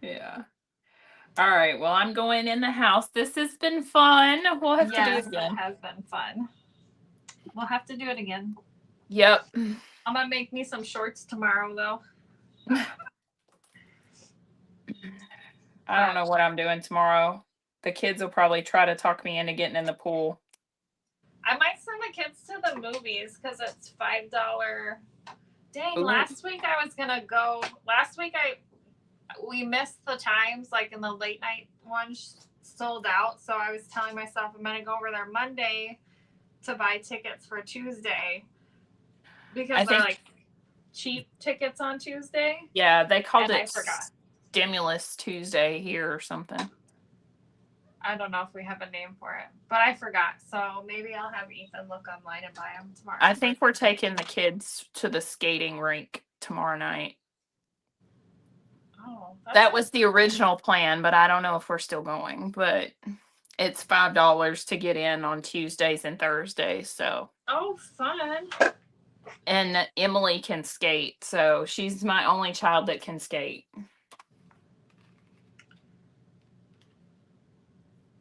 Yeah. All right. Well, I'm going in the house. This has been fun. We'll have to do
Yes,
it again.
it has been fun. We'll have to do it again.
Yep.
I'm gonna make me some shorts tomorrow, though.
I don't know what I'm doing tomorrow. The kids will probably try to talk me into getting in the pool.
I might send the kids to the movies because it's $5. Dang,
Ooh.
last week I was gonna go. Last week we missed the times, like in the late night ones sold out. So I was telling myself I'm gonna go over there Monday to buy tickets for Tuesday because they're like cheap tickets on Tuesday.
Yeah, they called
And
it
I forgot.
Stimulus Tuesday here or something.
I don't know if we have a name for it, but I forgot. So maybe I'll have Ethan look online and buy them tomorrow.
I think we're taking the kids to the skating rink tomorrow night.
Oh,
That was the original plan, but I don't know if we're still going. But it's $5 to get in on Tuesdays and Thursdays. So.
Oh, fun.
And Emily can skate, so she's my only child that can skate.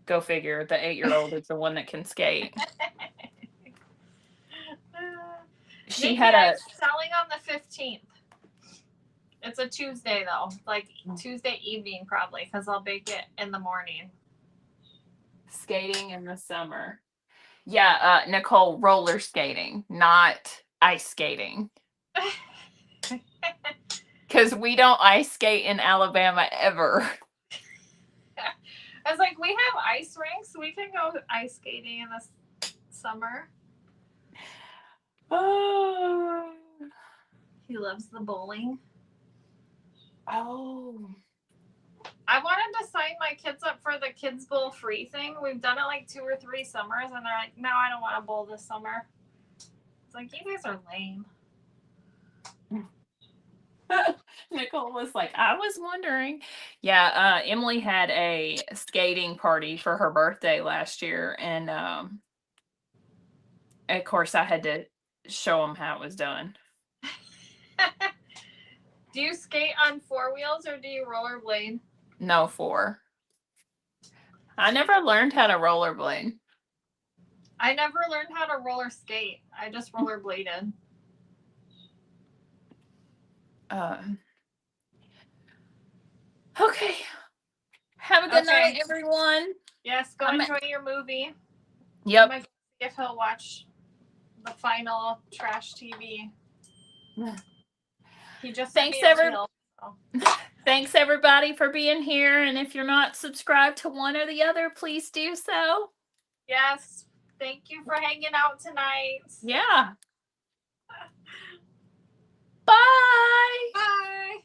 Go figure. The 8-year-old is the one that can skate. She
Nikki,
had
I'm selling on the 15th. It's a Tuesday though, like Tuesday evening probably, because I'll bake it in the morning.
Skating in the summer. Yeah, Nicole, roller skating, not ice skating. Because we don't ice skate in Alabama ever.
I was like, we have ice rinks. We can go ice skating in the summer.
Oh.
He loves the bowling.
Oh.
I wanted to sign my kids up for the Kids Bowl free thing. We've done it like 2 or 3 summers, and they're like, no, I don't want to bowl this summer. It's like, you guys are lame.
Nicole was like, I was wondering. Yeah, Emily had a skating party for her birthday last year, and of course I had to show them how it was done.
Do you skate on 4 wheels or do you rollerblade?
No, 4. I never learned how to rollerblade.
I never learned how to roller skate. I just rollerbladed.
Okay. Have a good night, everyone.
Yes, go enjoy your movie.
Yep.
I'm gonna see if he'll watch the final trash TV. He just
Thanks everybody for being here, and if you're not subscribed to one or the other, please do so.
Yes, thank you for hanging out tonight.
Yeah. Bye.
Bye.